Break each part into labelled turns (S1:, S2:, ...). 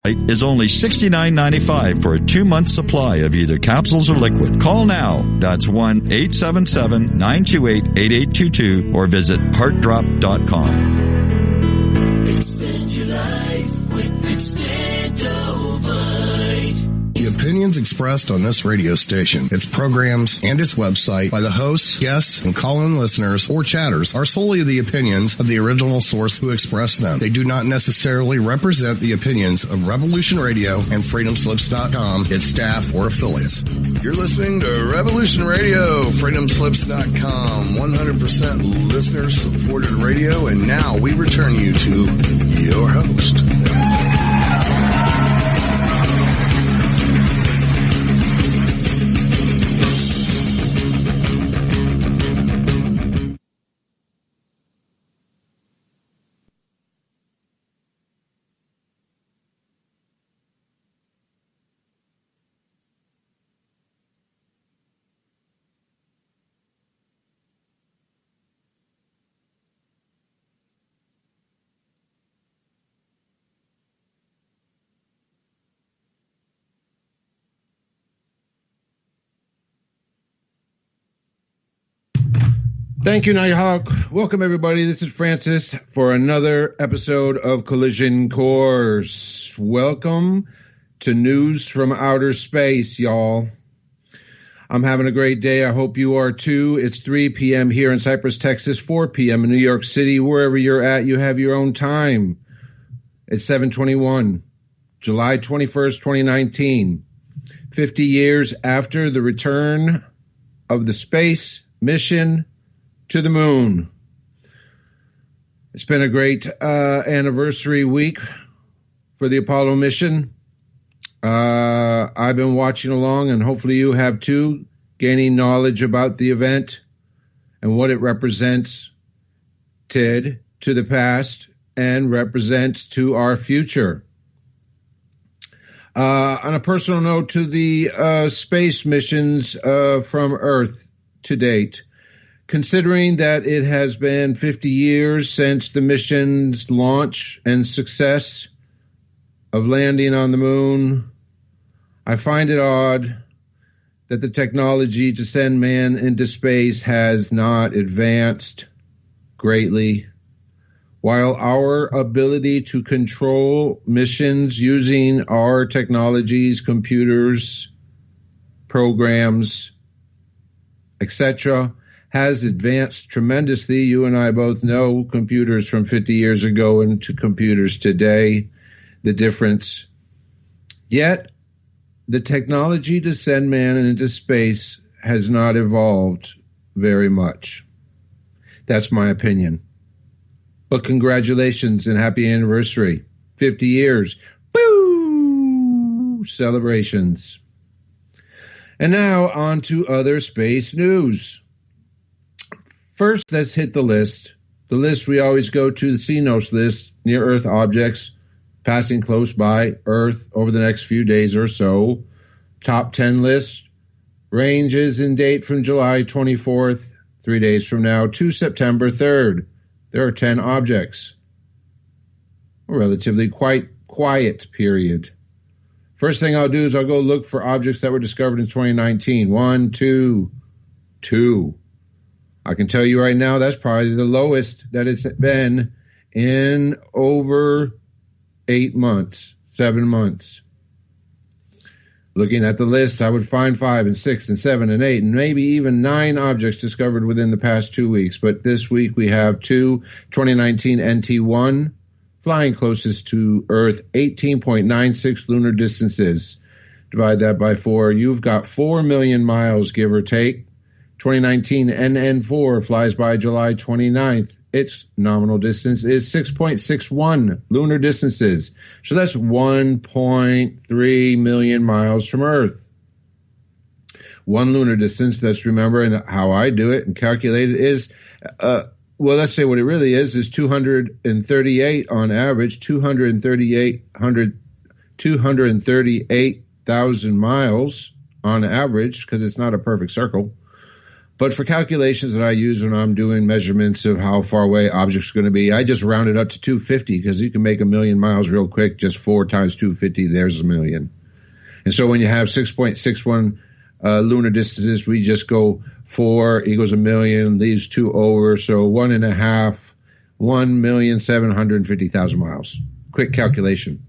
S1: is only $69.95 for a 2-month supply of either capsules or liquid. Call now. That's 1-877-928-8822 or visit heartdrop.com.
S2: Expand your life with Expandovite.
S3: The opinions expressed on this radio station, its programs, and its website by the hosts, guests, and call-in listeners or chatters are solely the opinions of the original source who expressed them. They do not necessarily represent the opinions of Revolution Radio and freedomslips.com, its staff, or affiliates. You're listening to Revolution Radio, freedomslips.com, 100% listener-supported radio, and now we return you to your host.
S4: Thank you, Nighthawk. Welcome, everybody. This is Francis for another episode of Collision Course. Welcome to News from Outer Space, y'all. I'm having a great day. I hope you are too. It's 3 p.m. here in Cypress, Texas, 4 p.m. in New York City. Wherever you're at, you have your own time. It's 7/21, July 21st, 2019. 50 years after the return of the space mission to the moon. It's been a great anniversary week for the Apollo mission. I've been watching along, and hopefully you have too, gaining knowledge about the event and what it represents to the past and represents to our future. On a personal note, to the space missions from Earth to date, considering that it has been 50 years since the mission's launch and success of landing on the moon, I find it odd that the technology to send man into space has not advanced greatly, while our ability to control missions using our technologies, computers, programs, etc., has advanced tremendously. You and I both know computers from 50 years ago into computers today, the difference. Yet, the technology to send man into space has not evolved very much. That's my opinion. But congratulations and happy anniversary. 50 years. Woo! Celebrations. And now on to other space news. First, let's hit the list. The list we always go to, the CNOS list, near-Earth objects passing close by Earth over the next few days or so. Top 10 list ranges in date from July 24th, 3 days from now, to September 3rd. There are 10 objects. A relatively quite quiet period. First thing I'll do is I'll go look for objects that were discovered in 2019. 1, 2. I can tell you right now that's probably the lowest that it's been in over 8 months, 7 months. Looking at the list, I would find 5 and 6 and 7 and 8 and maybe even 9 objects discovered within the past 2 weeks. But this week we have 2 2019 NT1 flying closest to Earth, 18.96 lunar distances. Divide that by 4. You've got 4 million miles, give or take. 2019 NN4 flies by July 29th. Its nominal distance is 6.61 lunar distances. So that's 1.3 million miles from Earth. One lunar distance, let's remember, and how I do it and calculate it is, well, let's say what it really is 238 on average, 238,000 miles on average, because it's not a perfect circle. But for calculations that I use when I'm doing measurements of how far away objects are going to be, I just round it up to 250 because you can make 1,000,000 miles real quick. Just 4 times 250, there's 1,000,000. And so when you have 6.61 lunar distances, we just go 4 equals 1,000,000, leaves 2 over. So 1.5, 1,750,000 miles. Quick calculation.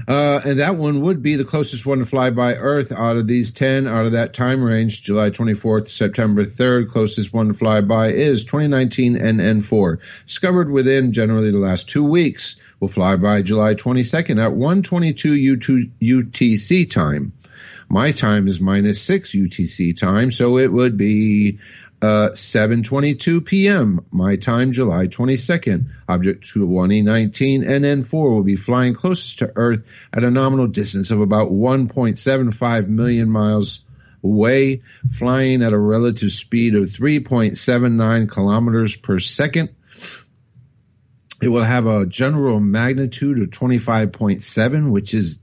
S4: And that one would be the closest one to fly by Earth out of these 10, out of that time range, July 24th, September 3rd. Closest one to fly by is 2019 NN4. Discovered within generally the last 2 weeks. Will fly by July 22nd at 1:22 UTC time. My time is -6 UTC time, so it would be 7:22 p.m. my time, July 22nd. Object 2019 NN4 will be flying closest to Earth at a nominal distance of about 1.75 million miles away, flying at a relative speed of 3.79 kilometers per second. It will have a general magnitude of 25.7, which is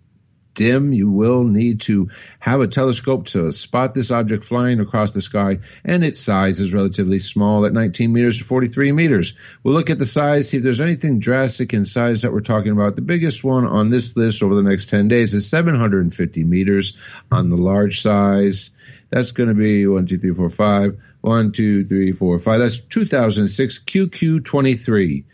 S4: dim. You will need to have a telescope to spot this object flying across the sky, and its size is relatively small at 19 meters to 43 meters. We'll look at the size, see if there's anything drastic in size that we're talking about. The biggest one on this list over the next 10 days is 750 meters on the large size. That's going to be 1, 2, 3, 4, 5. 1, 2, 3, 4, 5. That's 2006 QQ23.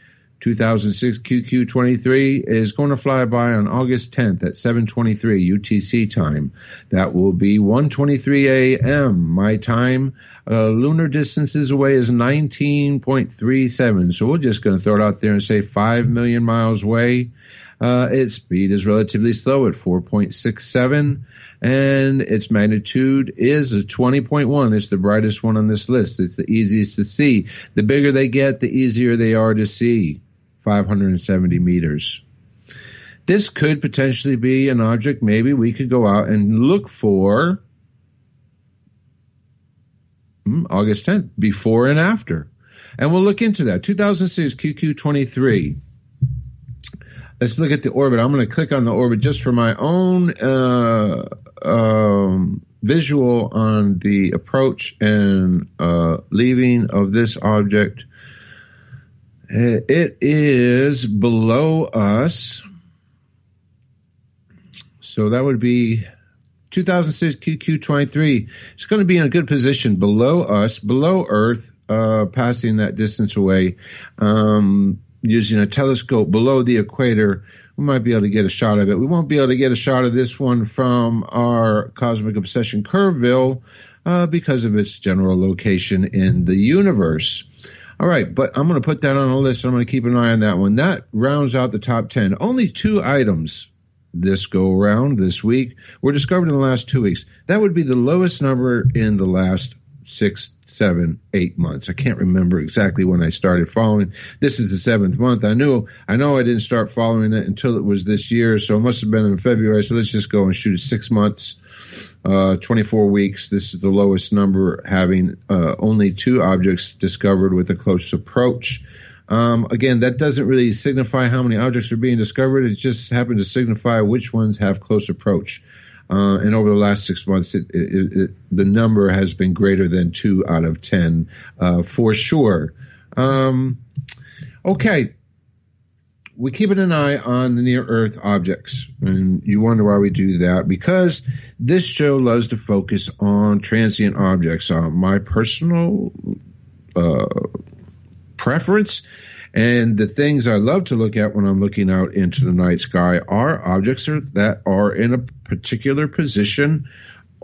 S4: 2006 QQ23 is going to fly by on August 10th at 7:23 UTC time. That will be 1:23 a.m. my time. Lunar distances away is 19.37. So we're just going to throw it out there and say 5 million miles away. Its speed is relatively slow at 4.67, and its magnitude is a 20.1. It's the brightest one on this list. It's the easiest to see. The bigger they get, the easier they are to see. 570 meters. This could potentially be an object maybe we could go out and look for August 10th, before and after. And we'll look into that. 2006 QQ23. Let's look at the orbit. I'm going to click on the orbit just for my own visual on the approach and leaving of this object. It is below us. So that would be 2006 QQ23. It's going to be in a good position below us, below Earth, passing that distance away. Using a telescope below the equator, we might be able to get a shot of it. We won't be able to get a shot of this one from our cosmic obsession Kerrville because of its general location in the universe. All right, but I'm going to put that on a list. I'm going to keep an eye on that one. That rounds out the top 10. Only 2 items this go around this week were discovered in the last 2 weeks. That would be the lowest number in the last 6, 7, 8 months. I can't remember exactly when I started following. This is the 7th month. I know I didn't start following it until it was this year, so it must have been in February. So let's just go and shoot 6 months, 24 weeks. This is the lowest number, having only 2 objects discovered with a close approach. Again, that doesn't really signify how many objects are being discovered. It just happened to signify which ones have close approach. And over the last 6 months, the number has been greater than 2 out of 10, for sure. Okay. We're keeping an eye on the near-Earth objects. And you wonder why we do that. Because this show loves to focus on transient objects. My personal preference and the things I love to look at when I'm looking out into the night sky are objects that are in a particular position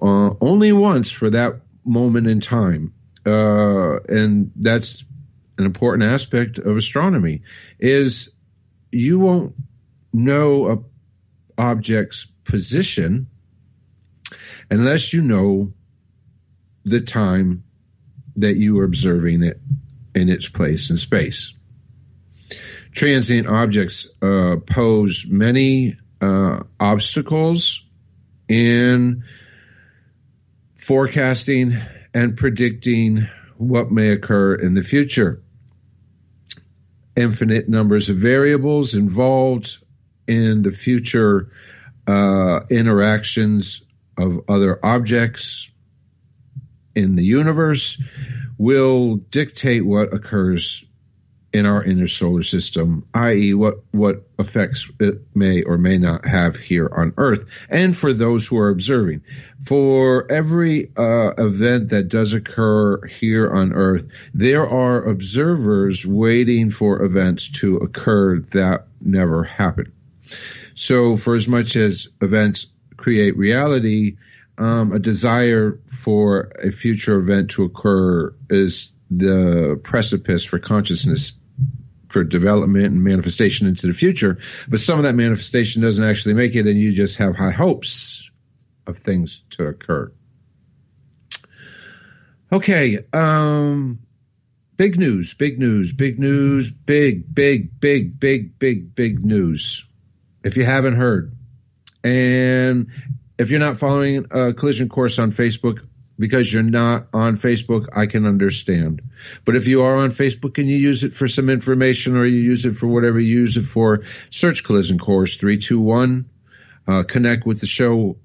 S4: only once for that moment in time. And that's an important aspect of astronomy, is you won't know an object's position unless you know the time that you are observing it in its place in space. Transient objects pose many obstacles in forecasting and predicting what may occur in the future. Infinite numbers of variables involved in the future interactions of other objects in the universe will dictate what occurs in our inner solar system, i.e. what effects it may or may not have here on Earth, and for those who are observing. For every event that does occur here on Earth, there are observers waiting for events to occur that never happen. So for as much as events create reality, a desire for a future event to occur is the precipice for consciousness, for development and manifestation into the future. But some of that manifestation doesn't actually make it, and you just have high hopes of things to occur. Okay, big news. If you haven't heard, and if you're not following Collision Course on Facebook, because you're not on Facebook, I can understand. But if you are on Facebook and you use it for some information, or you use it for whatever you use it for, search Collision Course 321, connect with the show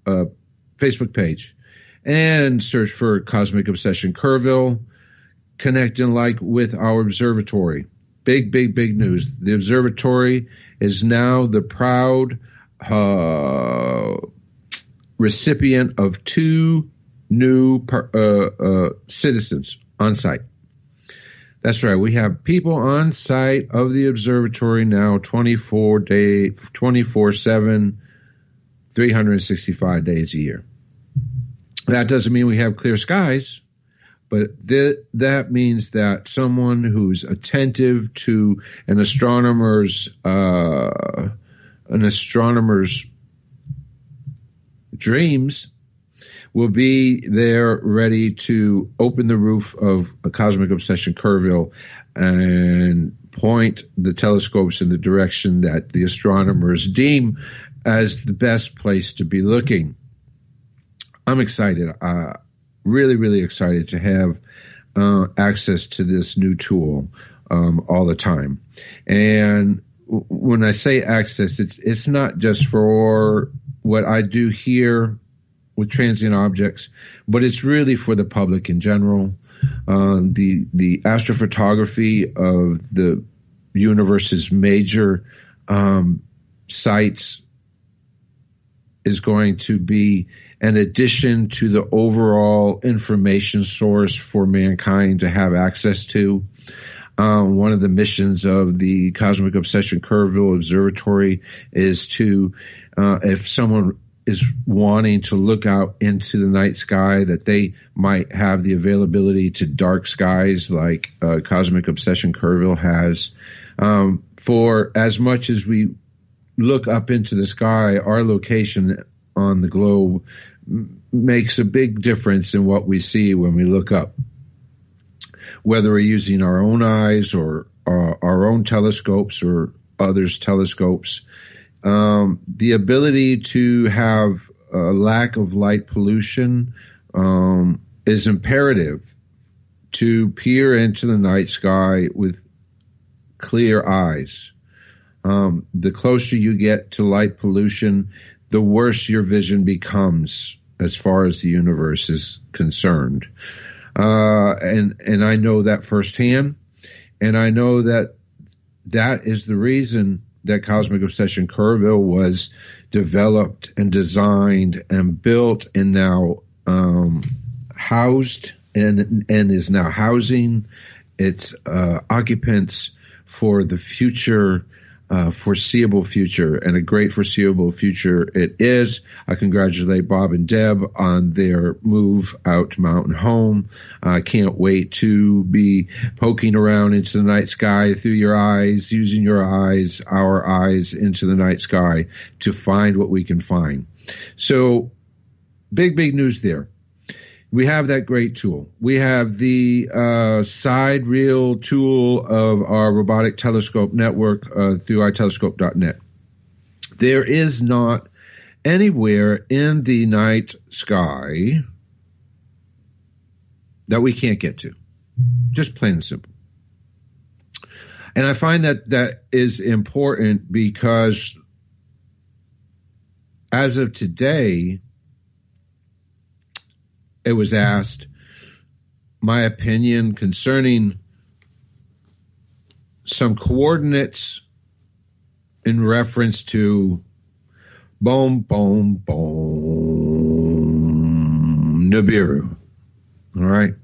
S4: Facebook page, and search for Cosmic Obsession Kerrville, connect and like with our observatory. Big news. The observatory is now the proud recipient of 2 new citizens on site. That's right. We have people on site of the observatory now 24/7, 365 days a year. That doesn't mean we have clear skies, but that means that someone who's attentive to an astronomer's dreams will be there ready to open the roof of a Cosmic Obsession Kerrville and point the telescopes in the direction that the astronomers deem as the best place to be looking. I'm excited, really excited to have access to this new tool all the time. And when I say access, it's not just for what I do here with transient objects, but it's really for the public in general. The astrophotography of the universe's major sites is going to be an addition to the overall information source for mankind to have access to. One of the missions of the Cosmic Obsession Kerrville Observatory is to, if someone is wanting to look out into the night sky, that they might have the availability to dark skies like Cosmic Obsession Kerrville has. For as much as we look up into the sky, our location on the globe makes a big difference in what we see when we look up. Whether we're using our own eyes or our own telescopes or others' telescopes, the ability to have a lack of light pollution is imperative to peer into the night sky with clear eyes. The closer you get to light pollution, the worse your vision becomes as far as the universe is concerned. And I know that firsthand, and I know that is the reason that Cosmic Obsession Kerrville was developed and designed and built and now housed and is now housing its occupants for the future, foreseeable future, and a great foreseeable future it is. I congratulate Bob and Deb on their move out to Mountain Home. I can't wait to be poking around into the night sky through your eyes, using your eyes, our eyes, into the night sky to find what we can find. So big news there. We have that great tool. We have the side reel tool of our robotic telescope network through itelescope.net. There is not anywhere in the night sky that we can't get to. Just plain and simple. And I find that is important because as of today, it was asked, my opinion concerning some coordinates in reference to boom, boom, boom, Nibiru. All right.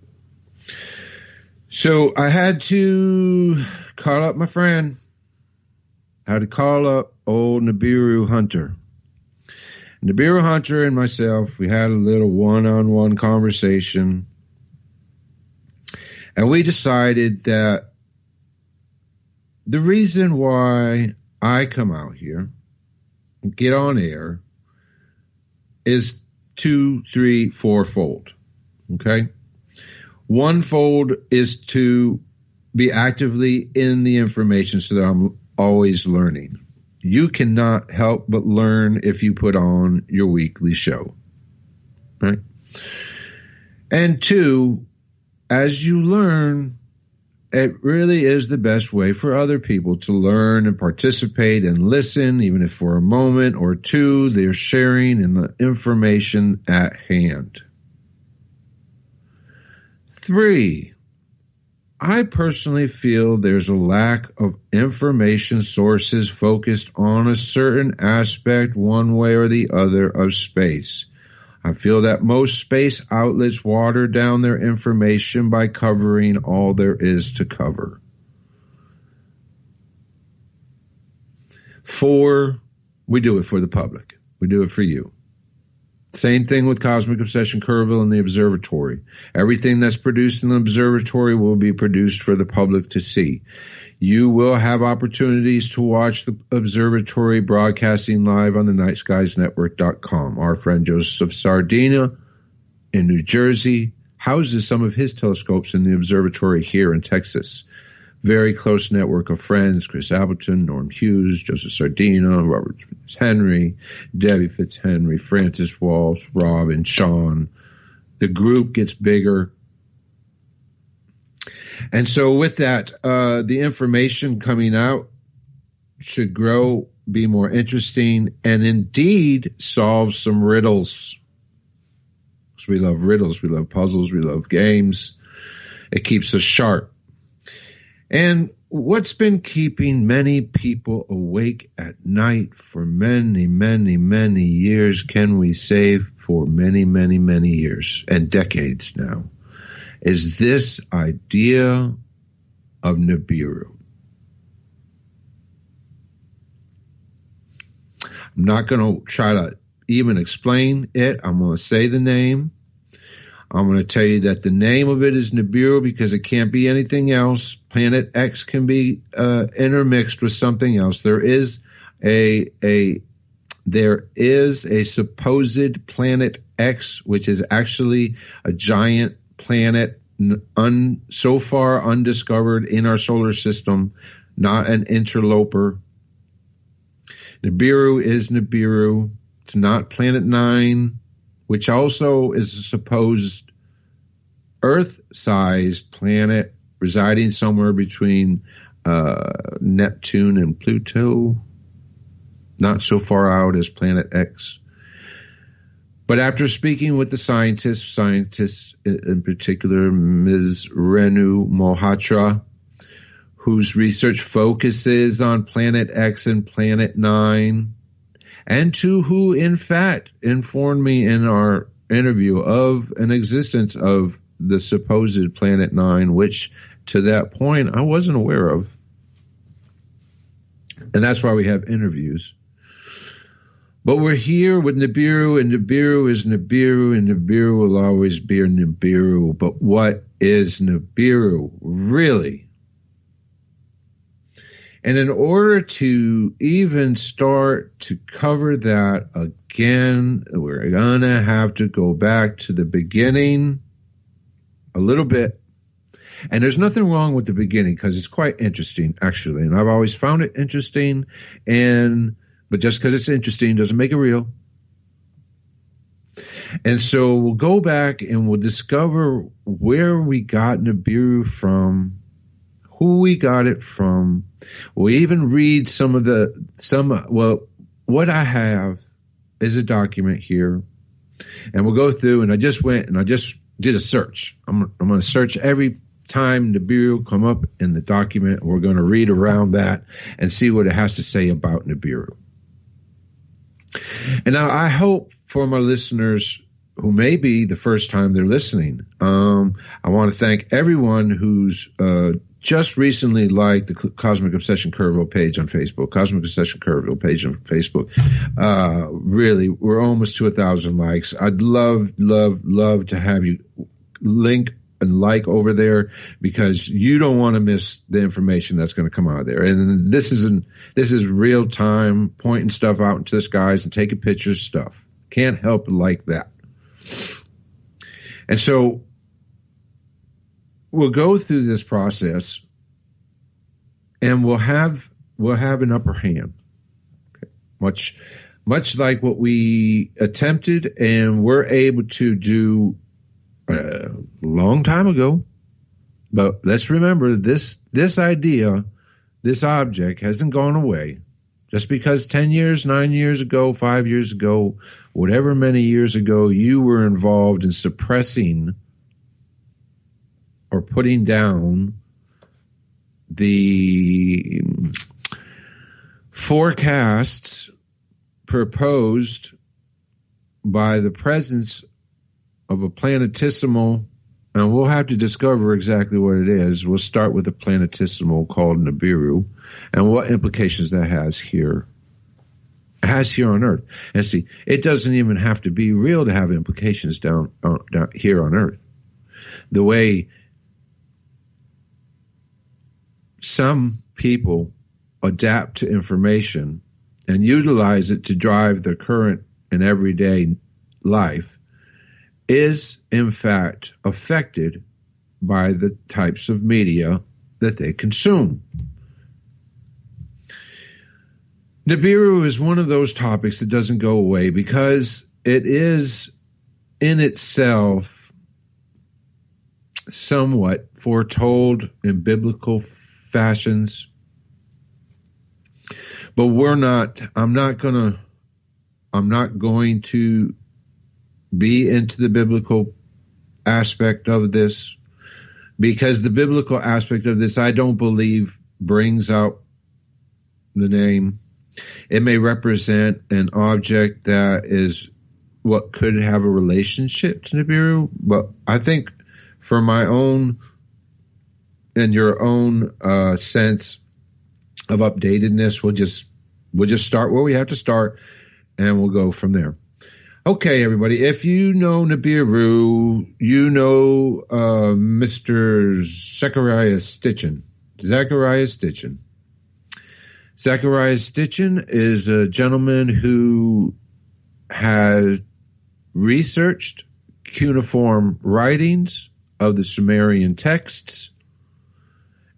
S4: So I had to call up my friend. I had to call up old Nibiru Hunter. Nibiru Hunter and myself, we had a little one-on-one conversation. And we decided that the reason why I come out here and get on air is 2, 3, 4-fold. Okay? One-fold is to be actively in the information so that I'm always learning. You cannot help but learn if you put on your weekly show. Right? And 2, as you learn, it really is the best way for other people to learn and participate and listen, even if for a moment or two they're sharing in the information at hand. 3, I personally feel there's a lack of information sources focused on a certain aspect one way or the other of space. I feel that most space outlets water down their information by covering all there is to cover. 4, we do it for the public. We do it for you. Same thing with Cosmic Obsession Kerrville and the Observatory. Everything that's produced in the Observatory will be produced for the public to see. You will have opportunities to watch the Observatory broadcasting live on the nightskiesnetwork.com. Our friend Joseph Sardina in New Jersey houses some of his telescopes in the Observatory here in Texas. Very close network of friends: Chris Appleton, Norm Hughes, Joseph Sardina, Robert Fitzhenry, Debbie Fitzhenry, Francis Walsh, Rob, and Sean. The group gets bigger. And so with that, the information coming out should grow, be more interesting, and indeed solve some riddles. Because we love riddles, we love puzzles, we love games. It keeps us sharp. And what's been keeping many people awake at night for many, many, many years, can we say for many, many, many years and decades now, is this idea of Nibiru. I'm not going to try to even explain it. I'm going to say the name. I'm going to tell you that the name of it is Nibiru because it can't be anything else. Planet X can be intermixed with something else. There is a supposed Planet X, which is actually a giant planet so far undiscovered in our solar system, not an interloper. Nibiru is Nibiru. It's not Planet 9, which also is a supposed Earth-sized planet residing somewhere between Neptune and Pluto, not so far out as Planet X. But after speaking with the scientists in particular, Ms. Renu Mohatra, whose research focuses on Planet X and Planet 9, and who in fact informed me in our interview of an existence of the supposed Planet 9, which to that point I wasn't aware of. And that's why we have interviews. But we're here with Nibiru, and Nibiru is Nibiru, and Nibiru will always be Nibiru. But what is Nibiru really? And in order to even start to cover that again, we're going to have to go back to the beginning a little bit. And there's nothing wrong with the beginning because it's quite interesting, actually. And I've always found it interesting. But just because it's interesting doesn't make it real. And so we'll go back and we'll discover where we got Nibiru from, who we got it from. We'll even read what I have is a document here. And we'll go through, and I just did a search. I'm going to search every time Nibiru come up in the document, and we're going to read around that and see what it has to say about Nibiru. And now I hope for my listeners who may be the first time they're listening, I want to thank everyone who's just recently liked the Cosmic Obsession Kerrville page on Facebook, Cosmic Obsession Kerrville page on Facebook. Really, we're almost to 1,000 likes. I'd love to have you link and like over there, because you don't want to miss the information that's going to come out of there. And this is real time, pointing stuff out into the skies and taking pictures, stuff. Can't help but like that. And so we'll go through this process, and we'll have an upper hand, okay. Much like what we attempted and were able to do a long time ago. But let's remember, this idea, this object hasn't gone away. Just because 10 years, 9 years ago, 5 years ago, whatever many years ago, you were involved in suppressing or putting down the forecasts proposed by the presence of a planetesimal, and we'll have to discover exactly what it is. We'll start with a planetesimal called Nibiru, and what implications that has here on Earth. And see, it doesn't even have to be real to have implications down here on Earth. The way some people adapt to information and utilize it to drive their current and everyday life is, in fact, affected by the types of media that they consume. Nibiru is one of those topics that doesn't go away, because it is in itself somewhat foretold in biblical fashions. But I'm not going to be into the biblical aspect of this, because the biblical aspect of this, I don't believe, brings out the name. It may represent an object that is what could have a relationship to Nibiru, but I think for my own and your own sense of updatedness, we'll just start where we have to start, and we'll go from there. Okay, everybody, if you know Nibiru, you know Mr. Zacharias Stitchin. Zacharias Stitchin is a gentleman who has researched cuneiform writings of the Sumerian texts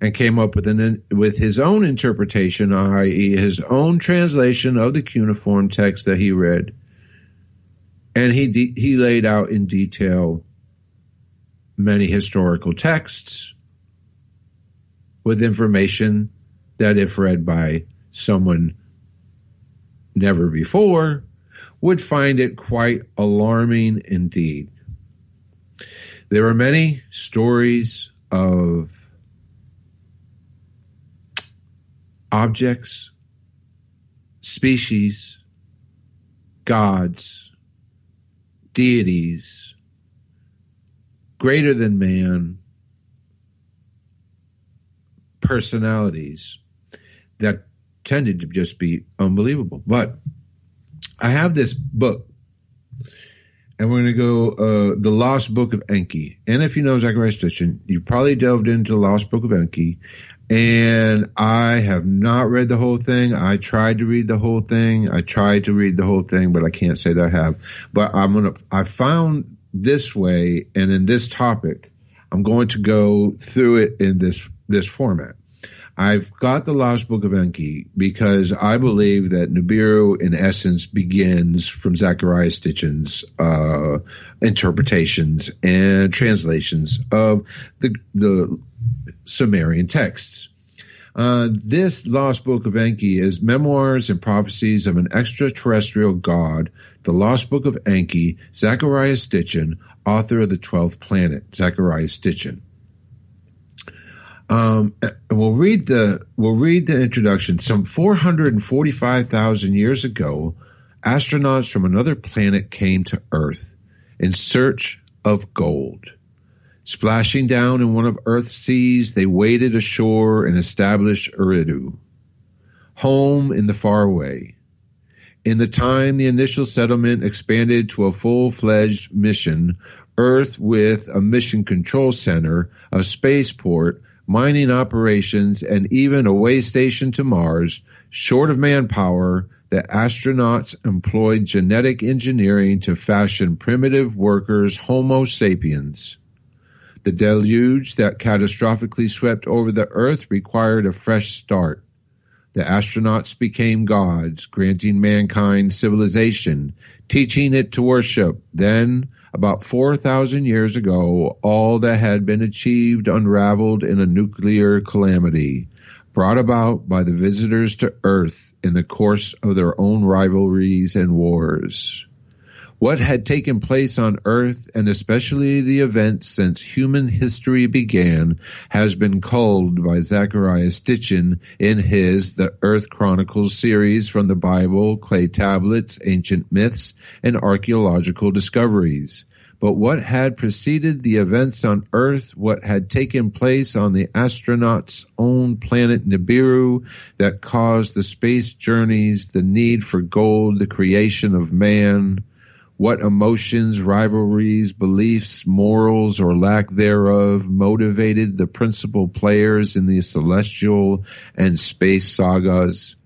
S4: and came up with his own interpretation, i.e. his own translation of the cuneiform text that he read. And he laid out in detail many historical texts with information that, if read by someone never before, would find it quite alarming indeed. There are many stories of objects, species, gods, deities, greater than man, personalities that tended to just be unbelievable. But I have this book, and we're going to go The Lost Book of Enki. And if you know Zacharias Stitchin, you've probably delved into The Lost Book of Enki. And I have not read the whole thing. I tried to read the whole thing, but I can't say that I have. But I found this way, and in this topic, I'm going to go through it in this format. I've got the Lost Book of Enki because I believe that Nibiru, in essence, begins from Zacharias Stitchin's interpretations and translations of the Sumerian texts. This Lost Book of Enki is memoirs and prophecies of an extraterrestrial god, the Lost Book of Enki, Zecharia Sitchin, author of the 12th Planet, Zecharia Sitchin. We'll read the introduction. Some 445,000 years ago, astronauts from another planet came to Earth in search of gold. Splashing down in one of Earth's seas, they waded ashore and established Eridu, home in the faraway. In the time the initial settlement expanded to a full-fledged mission, Earth with a mission control center, a spaceport, mining operations, and even a way station to Mars, short of manpower, the astronauts employed genetic engineering to fashion primitive workers, Homo sapiens. The deluge that catastrophically swept over the Earth required a fresh start. The astronauts became gods, granting mankind civilization, teaching it to worship. Then, about 4,000 years ago, all that had been achieved unraveled in a nuclear calamity, brought about by the visitors to Earth in the course of their own rivalries and wars. What had taken place on Earth, and especially the events since human history began, has been culled by Zecharia Sitchin in his The Earth Chronicles series from the Bible, clay tablets, ancient myths, and archaeological discoveries. But what had preceded the events on Earth, what had taken place on the astronauts' own planet Nibiru that caused the space journeys, the need for gold, the creation of man, what emotions, rivalries, beliefs, morals, or lack thereof motivated the principal players in the celestial and space sagas?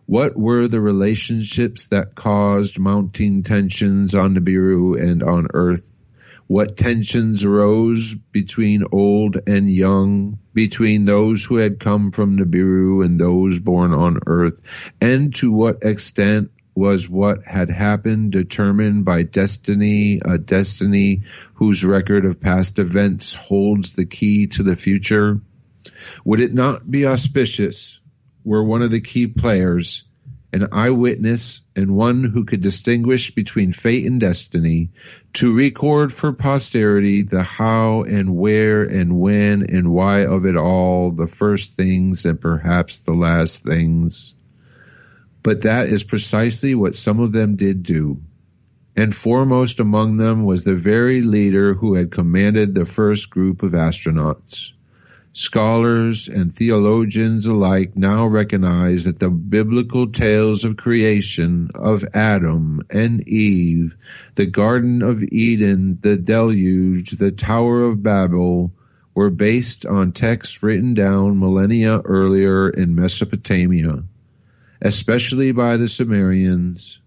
S4: What were the relationships that caused mounting tensions on Nibiru and on Earth? What tensions arose between old and young, between those who had come from Nibiru and those born on Earth? And to what extent was what had happened determined by destiny, a destiny whose record of past events holds the key to the future? Would it not be auspicious were one of the key players, an eyewitness and one who could distinguish between fate and destiny, to record for posterity the how and where and when and why of it all, the first things and perhaps the last things? But that is precisely what some of them did do. And foremost among them was the very leader who had commanded the first group of astronauts. Scholars and theologians alike now recognize that the biblical tales of creation, of Adam and Eve, the Garden of Eden, the Deluge, the Tower of Babel, were based on texts written down millennia earlier in Mesopotamia, especially by the Sumerians,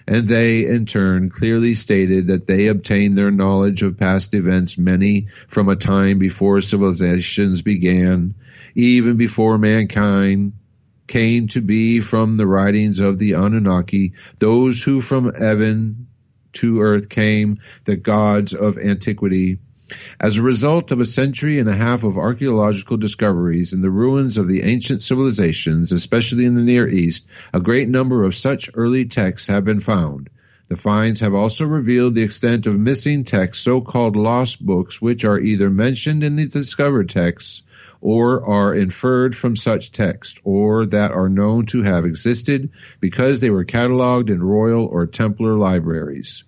S4: and they, in turn, clearly stated that they obtained their knowledge of past events many from a time before civilizations began, even before mankind came to be, from the writings of the Anunnaki, those who from heaven to earth came, the gods of antiquity. As a result of a century and a half of archaeological discoveries in the ruins of the ancient civilizations, especially in the Near East, a great number of such early texts have been found. The finds have also revealed the extent of missing texts, so-called lost books, which are either mentioned in the discovered texts or are inferred from such texts, or that are known to have existed because they were cataloged in royal or Templar libraries.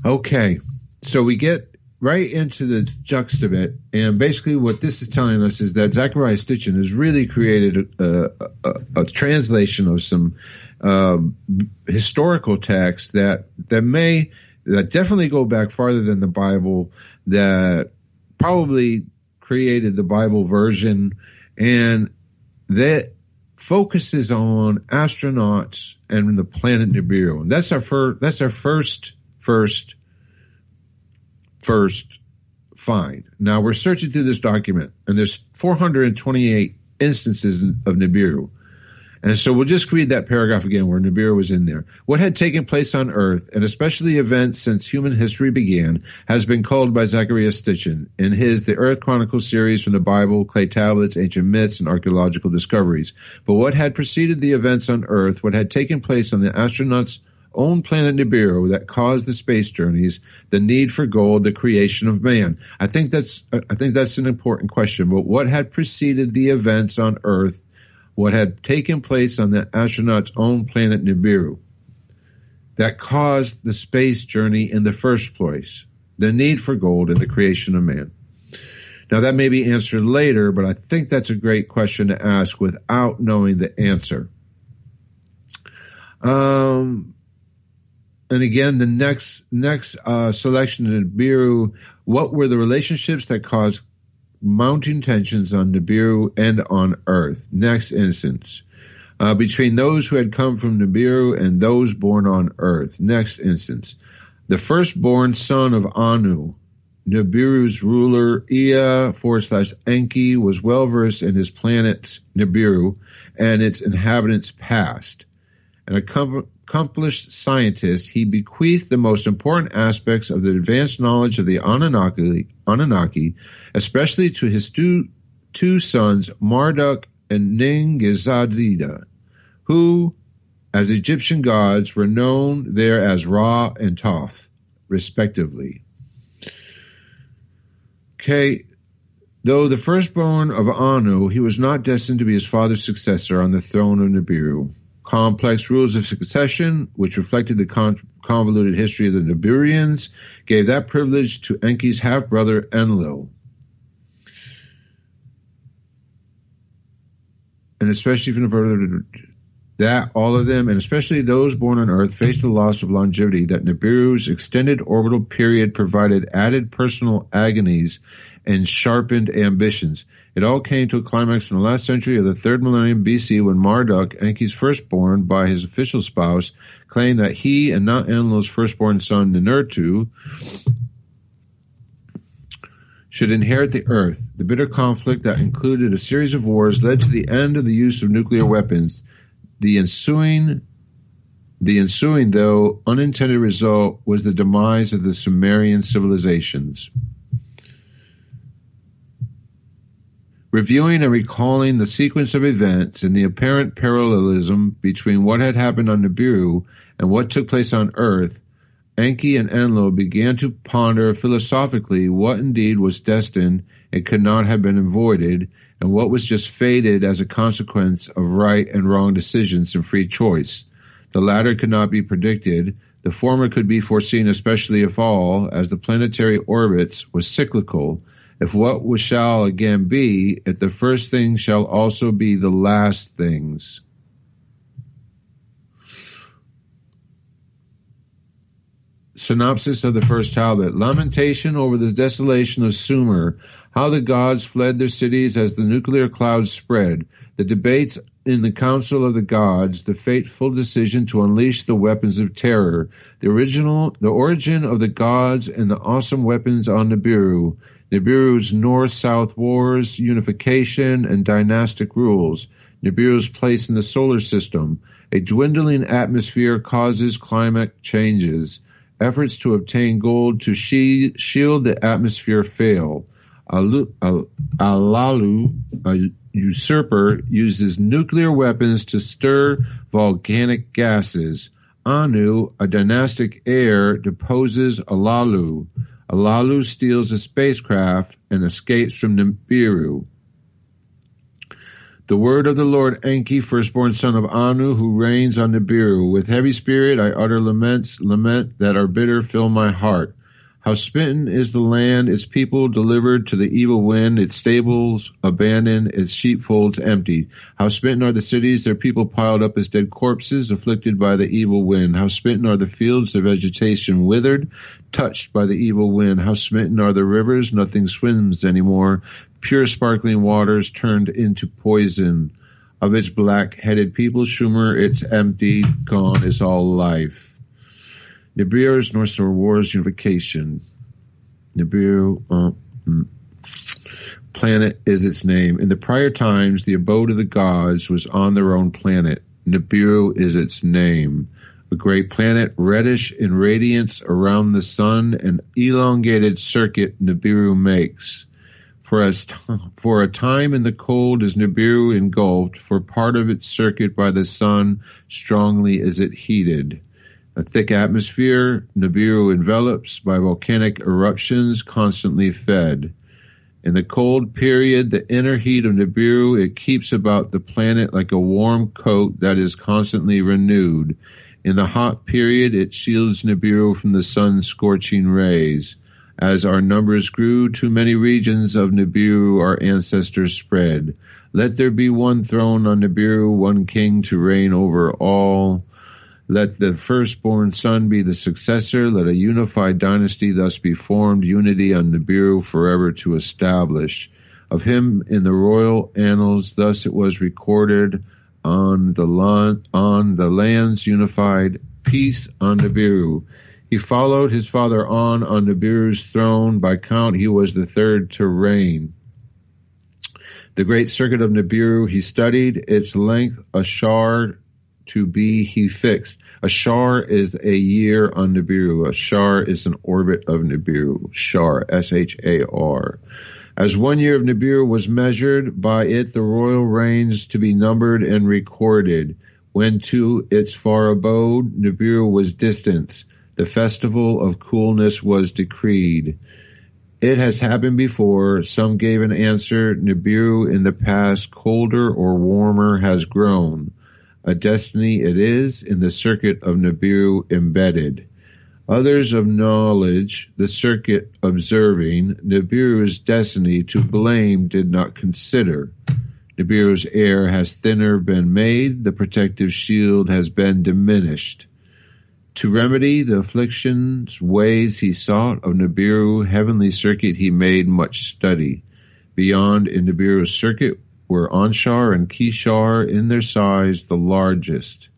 S4: Okay, so we get right into the gist of it, and basically what this is telling us is that Zecharia Sitchin has really created a translation of some historical texts that definitely go back farther than the Bible, that probably created the Bible version, and that focuses on astronauts and the planet Nibiru. And that's our first find. Now we're searching through this document, and there's 428 instances of Nibiru, And so we'll just read that paragraph again where Nibiru was in there. What had taken place on Earth, and especially events since human history began, has been called by Zacharias Stitchin in his The Earth Chronicles series from the Bible, clay tablets, ancient myths, and archaeological discoveries. But what had preceded the events on Earth, what had taken place on the astronauts' own planet Nibiru that caused the space journeys, the need for gold, the creation of man. I think that's an important question. But what had preceded the events on Earth, what had taken place on the astronauts' own planet Nibiru that caused the space journey in the first place, the need for gold and the creation of man? Now, that may be answered later, but I think that's a great question to ask without knowing the answer. And again, the next selection in Nibiru, what were the relationships that caused mounting tensions on Nibiru and on Earth? Next instance. Between those who had come from Nibiru and those born on Earth. Next instance. The firstborn son of Anu, Nibiru's ruler, Ea/Enki, was well versed in his planet Nibiru and its inhabitants' past. An accomplished scientist, he bequeathed the most important aspects of the advanced knowledge of the Anunnaki, especially to his two sons, Marduk and Ningizadida, who, as Egyptian gods, were known there as Ra and Thoth, respectively. Okay, though the firstborn of Anu, he was not destined to be his father's successor on the throne of Nibiru. Complex rules of succession, which reflected the convoluted history of the Nibiruans, gave that privilege to Enki's half-brother Enlil. And especially from the that all of them, and especially those born on Earth, faced the loss of longevity that Nibiru's extended orbital period provided added personal agonies and sharpened ambitions. It all came to a climax in the last century of the 3rd millennium BC when Marduk, Enki's firstborn by his official spouse, claimed that he and not Enlil's firstborn son Ninurtu should inherit the earth. The bitter conflict that included a series of wars led to the end of the use of nuclear weapons. The ensuing, though unintended result was the demise of the Sumerian civilizations. Reviewing and recalling the sequence of events and the apparent parallelism between what had happened on Nibiru and what took place on Earth, Enki and Enlil began to ponder philosophically what indeed was destined and could not have been avoided, and what was just fated as a consequence of right and wrong decisions and free choice. The latter could not be predicted. The former could be foreseen, especially if all, as the planetary orbits, was cyclical. If what shall again be, if the first things shall also be the last things. Synopsis of the first tablet. Lamentation over the desolation of Sumer, how the gods fled their cities as the nuclear clouds spread, the debates in the council of the gods, the fateful decision to unleash the weapons of terror, the origin of the gods and the awesome weapons on Nibiru, Nibiru's north-south wars, unification, and dynastic rules, Nibiru's place in the solar system, a dwindling atmosphere causes climate changes, efforts to obtain gold to shield the atmosphere fail. Alalu, a usurper, uses nuclear weapons to stir volcanic gases. Anu, a dynastic heir, deposes Alalu. Alalu steals a spacecraft and escapes from Nibiru. The word of the Lord Enki, firstborn son of Anu, who reigns on Nibiru. With heavy spirit I utter lament that are bitter fill my heart. How smitten is the land, its people delivered to the evil wind, its stables abandoned, its sheepfolds emptied. How smitten are the cities, their people piled up as dead corpses, afflicted by the evil wind. How smitten are the fields, their vegetation withered, touched by the evil wind. How smitten are the rivers, nothing swims anymore. Pure sparkling waters turned into poison. Of its black-headed people, Sumer, it's empty, gone is all life. Nibiru's North Star Wars unification. Nibiru, Planet is its name. In the prior times, the abode of the gods was on their own planet. Nibiru is its name. A great planet, reddish in radiance around the sun, an elongated circuit Nibiru makes. For a time in the cold is Nibiru engulfed, for part of its circuit by the sun, strongly is it heated. A thick atmosphere Nibiru envelops by volcanic eruptions constantly fed. In the cold period, the inner heat of Nibiru, it keeps about the planet like a warm coat that is constantly renewed. In the hot period, it shields Nibiru from the sun's scorching rays. As our numbers grew, too many regions of Nibiru our ancestors spread. Let there be one throne on Nibiru, one king to reign over all. Let the firstborn son be the successor. Let a unified dynasty thus be formed, unity on Nibiru forever to establish. Of him in the royal annals, thus it was recorded, on the lands unified, peace on Nibiru. He followed his father on Nibiru's throne. By count, he was the third to reign. The great circuit of Nibiru he studied, its length a shar to be he fixed. A shar is a year on Nibiru. A shar is an orbit of Nibiru. Shar, S-H-A-R. As 1 year of Nibiru was measured, by it the royal reigns to be numbered and recorded. When to its far abode Nibiru was distant, the festival of coolness was decreed. It has happened before. Some gave an answer. Nibiru in the past colder or warmer has grown. A destiny it is in the circuit of Nibiru embedded. Others of knowledge, the circuit observing, Nibiru's destiny to blame did not consider. Nibiru's air has thinner been made, the protective shield has been diminished. To remedy the afflictions, ways he sought of Nibiru, heavenly circuit he made much study. Beyond in Nibiru's circuit were Anshar and Kishar, in their size the largest.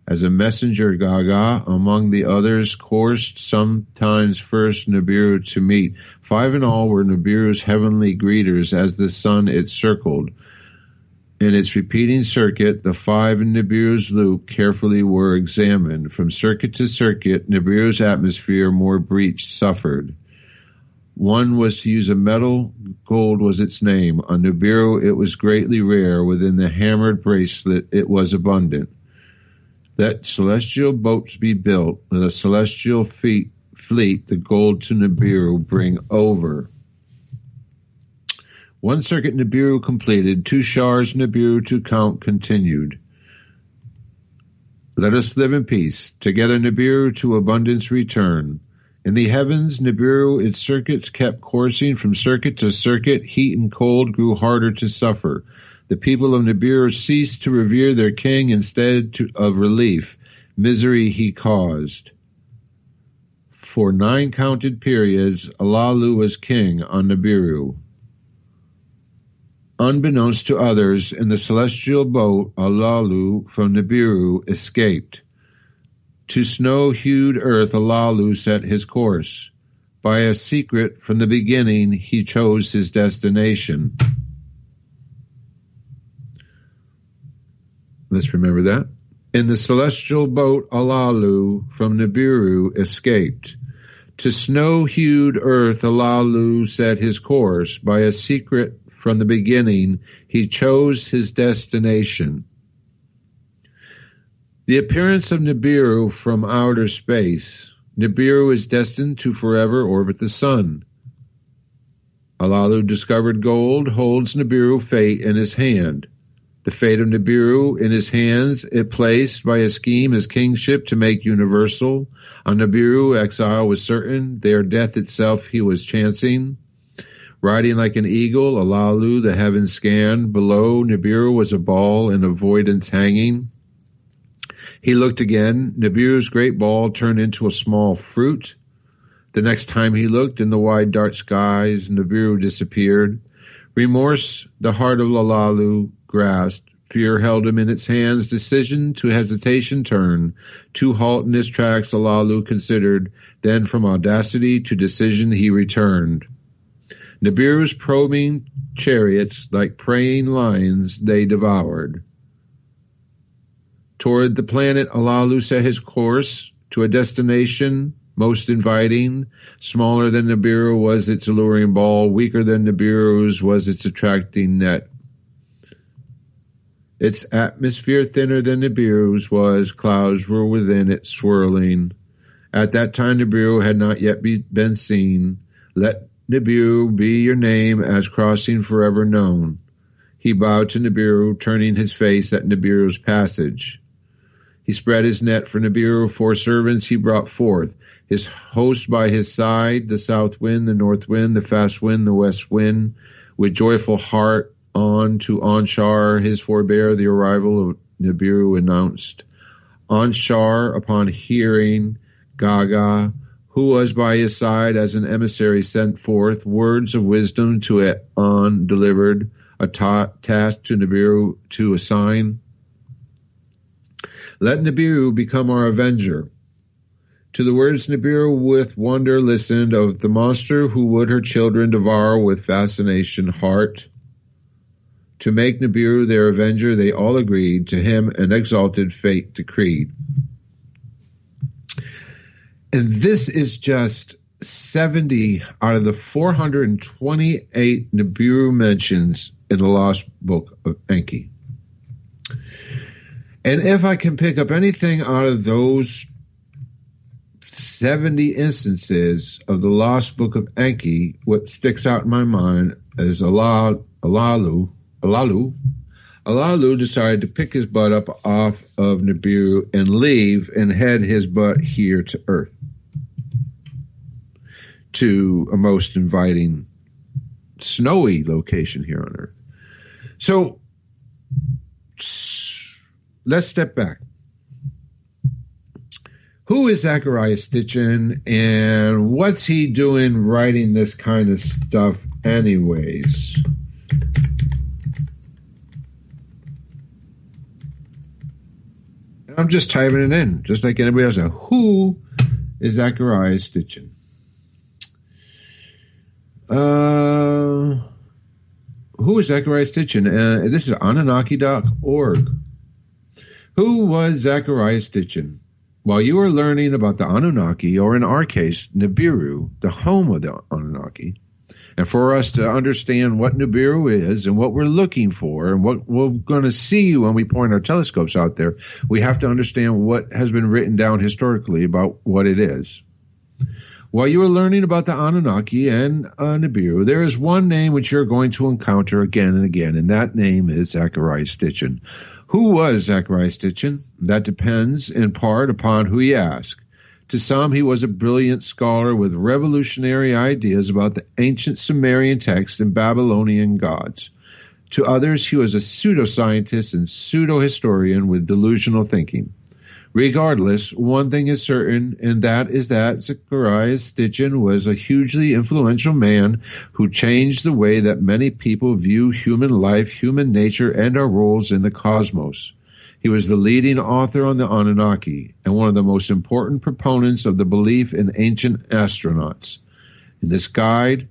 S4: As a messenger Gaga among the others coursed sometimes first Nibiru to meet. 5 in all were Nibiru's heavenly greeters as the sun it circled. In its repeating circuit, the 5 in Nibiru's loop carefully were examined. From circuit to circuit, Nibiru's atmosphere more breached suffered. One was to use a metal, gold was its name. On Nibiru it was greatly rare, within the hammered bracelet it was abundant. Let celestial boats be built, let a celestial fleet the gold to Nibiru bring over. 1 circuit Nibiru completed, 2 shars Nibiru to count continued. Let us live in peace, together Nibiru to abundance return. In the heavens, Nibiru its circuits kept coursing from circuit to circuit, heat and cold grew harder to suffer. The people of Nibiru ceased to revere their king instead of relief. Misery he caused. For 9 counted periods, Alalu was king on Nibiru. Unbeknownst to others, in the celestial boat, Alalu from Nibiru escaped. To snow-hued earth Alalu set his course. By a secret from the beginning he chose his destination. Let's remember that. In the celestial boat Alalu from Nibiru escaped. To snow-hued earth Alalu set his course. By a secret from the beginning he chose his destination. The appearance of Nibiru from outer space. Nibiru is destined to forever orbit the sun. Alalu discovered gold, holds Nibiru fate in his hand. The fate of Nibiru in his hands, it placed by a scheme his kingship to make universal. On Nibiru, exile was certain, there death itself he was chancing. Riding like an eagle, Alalu the heavens scanned. Below Nibiru was a ball in avoidance hanging. He looked again. Nibiru's great ball turned into a small fruit. The next time he looked in the wide dark skies, Nibiru disappeared. Remorse, the heart of Alalu grasped. Fear held him in its hands. Decision to hesitation turned. To halt in his tracks, Alalu considered. Then from audacity to decision he returned. Nibiru's probing chariots, like preying lions, they devoured. Toward the planet, Alalu set his course to a destination most inviting. Smaller than Nibiru was its alluring ball. Weaker than Nibiru's was its attracting net. Its atmosphere thinner than Nibiru's was. Clouds were within it swirling. At that time, Nibiru had not yet been seen. Let Nibiru be your name as crossing forever known. He bowed to Nibiru, turning his face at Nibiru's passage. He spread his net for Nibiru. 4 servants he brought forth. His host by his side, the south wind, the north wind, the fast wind, the west wind. With joyful heart on to Anshar, his forebear, the arrival of Nibiru announced. Anshar, upon hearing Gaga, who was by his side as an emissary, sent forth words of wisdom to An, delivered a task to Nibiru to assign. Let Nibiru become our avenger. To the words Nibiru with wonder listened of the monster who would her children devour with fascination heart. To make Nibiru their avenger, they all agreed. To him an exalted fate decreed. And this is just 70 out of the 428 Nibiru mentions in the Lost Book of Enki. And if I can pick up anything out of those 70 instances of the Lost Book of Enki, what sticks out in my mind is Alalu decided to pick his butt up off of Nibiru and leave and head his butt here to Earth, to a most inviting, snowy location here on Earth. So let's step back. Who is Zecharia Sitchin, and what's he doing writing this kind of stuff anyways? I'm just typing it in, just like anybody else. Who is Zecharia Sitchin? Who is Zecharia Sitchin? This is Anunnaki.org. Who was Zecharia Sitchin? While you are learning about the Anunnaki, or in our case, Nibiru, the home of the Anunnaki, and for us to understand what Nibiru is and what we're looking for and what we're going to see when we point our telescopes out there, we have to understand what has been written down historically about what it is. While you are learning about the Anunnaki and Nibiru, there is one name which you're going to encounter again and again, and that name is Zecharia Sitchin. Who was Zecharia Sitchin? That depends in part upon who you ask. To some, he was a brilliant scholar with revolutionary ideas about the ancient Sumerian text and Babylonian gods. To others, he was a pseudoscientist and pseudo-historian with delusional thinking. Regardless, one thing is certain, and that is that Zecharia Sitchin was a hugely influential man who changed the way that many people view human life, human nature, and our roles in the cosmos. He was the leading author on the Anunnaki and one of the most important proponents of the belief in ancient astronauts. In this guide,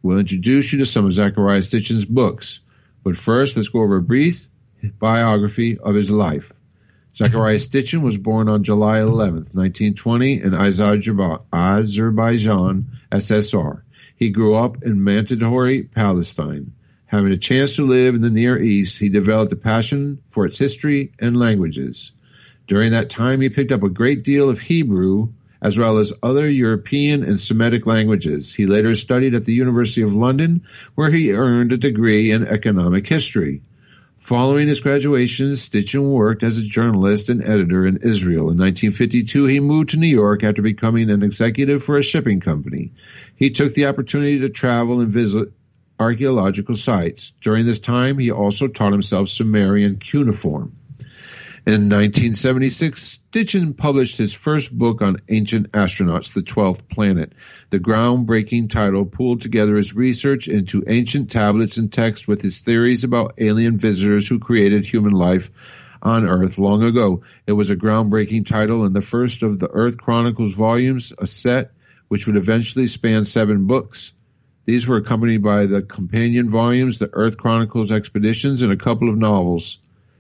S4: we'll introduce you to some of Zecharia Sitchin's books. But first, let's go over a brief biography of his life. Zecharia Sitchin was born on July 11th, 1920 in Azerbaijan, SSR. He grew up in mandatory Palestine. Having a chance to live in the Near East, he developed a passion for its history and languages. During that time, he picked up a great deal of Hebrew, as well as other European and Semitic languages. He later studied at the University of London, where he earned a degree in economic history. Following his graduation, Sitchin worked as a journalist and editor in Israel. In 1952, he moved to New York after becoming an executive for a shipping company. He took the opportunity to travel and visit archaeological sites. During this time, he also taught himself Sumerian cuneiform. In 1976, Sitchin published his first book on ancient astronauts, The 12th Planet. The groundbreaking title pulled together his research into ancient tablets and texts with his theories about alien visitors who created human life on Earth long ago. It was a groundbreaking title and the first of the Earth Chronicles volumes, a set which would eventually span 7 books. These were accompanied by the companion volumes, the Earth Chronicles Expeditions, and a couple of novels.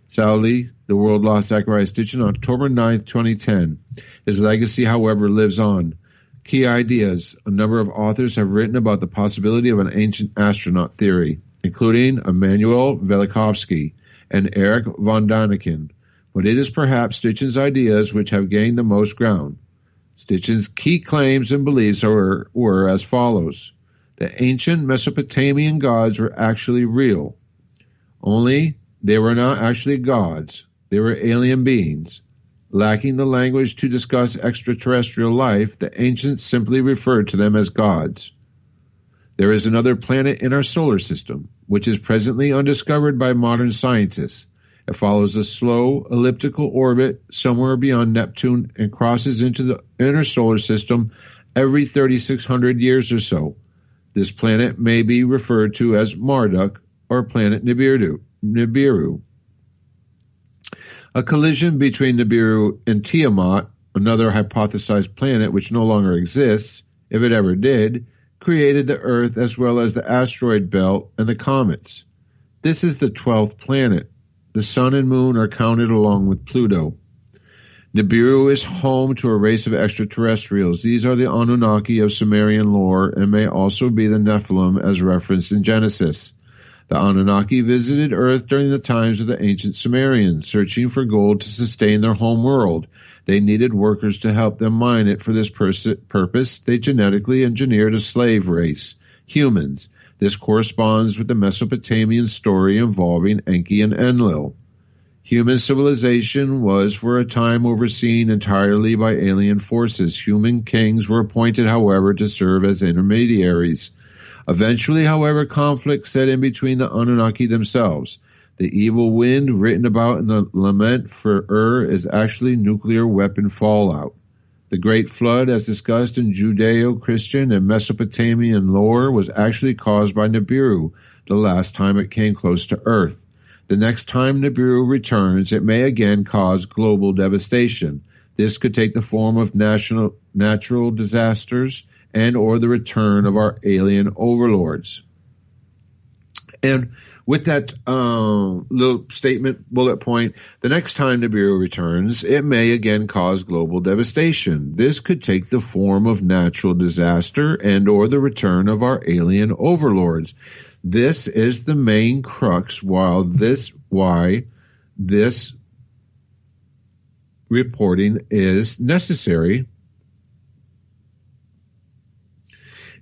S4: Sadly, the world lost Zachariah Stitchin on October 9th, 2010. His legacy, however, lives on. Key ideas. A number of authors have written about the possibility of an ancient astronaut theory, including Immanuel Velikovsky and Eric von Daniken. But it is perhaps Stitchin's ideas which have gained the most ground. Stitchin's key claims and beliefs were as follows. The ancient Mesopotamian gods were actually real. Only they were not actually gods. They were alien beings. Lacking the language to discuss extraterrestrial life, the ancients simply referred to them as gods. There is another planet in our solar system, which is presently undiscovered by modern scientists. It follows a slow elliptical orbit somewhere beyond Neptune and crosses into the inner solar system every 3,600 years or so. This planet may be referred to as Marduk or planet Nibiru. A collision between Nibiru and Tiamat, another hypothesized planet which no longer exists, if it ever did, created the Earth as well as the asteroid belt and the comets. This is the 12th planet. The Sun and Moon are counted along with Pluto. Nibiru is home to a race of extraterrestrials. These are the Anunnaki of Sumerian lore and may also be the Nephilim as referenced in Genesis. The Anunnaki visited Earth during the times of the ancient Sumerians, searching for gold to sustain their home world. They needed workers to help them mine it. For this purpose, they genetically engineered a slave race, humans. This corresponds with the Mesopotamian story involving Enki and Enlil. Human civilization was for a time overseen entirely by alien forces. Human kings were appointed, however, to serve as intermediaries. Eventually, however, conflict set in between the Anunnaki themselves. The evil wind written about in the Lament for is actually nuclear weapon fallout. The Great Flood, as discussed in Judeo-Christian and Mesopotamian lore, was actually caused by Nibiru the last time it came close to Earth. The next time Nibiru returns, it may again cause global devastation. This could take the form of natural disasters and or the return of our alien overlords. And with that little statement, bullet point, the next time Nibiru returns, it may again cause global devastation. This could take the form of natural disaster and or the return of our alien overlords. This is the main crux why this reporting is necessary.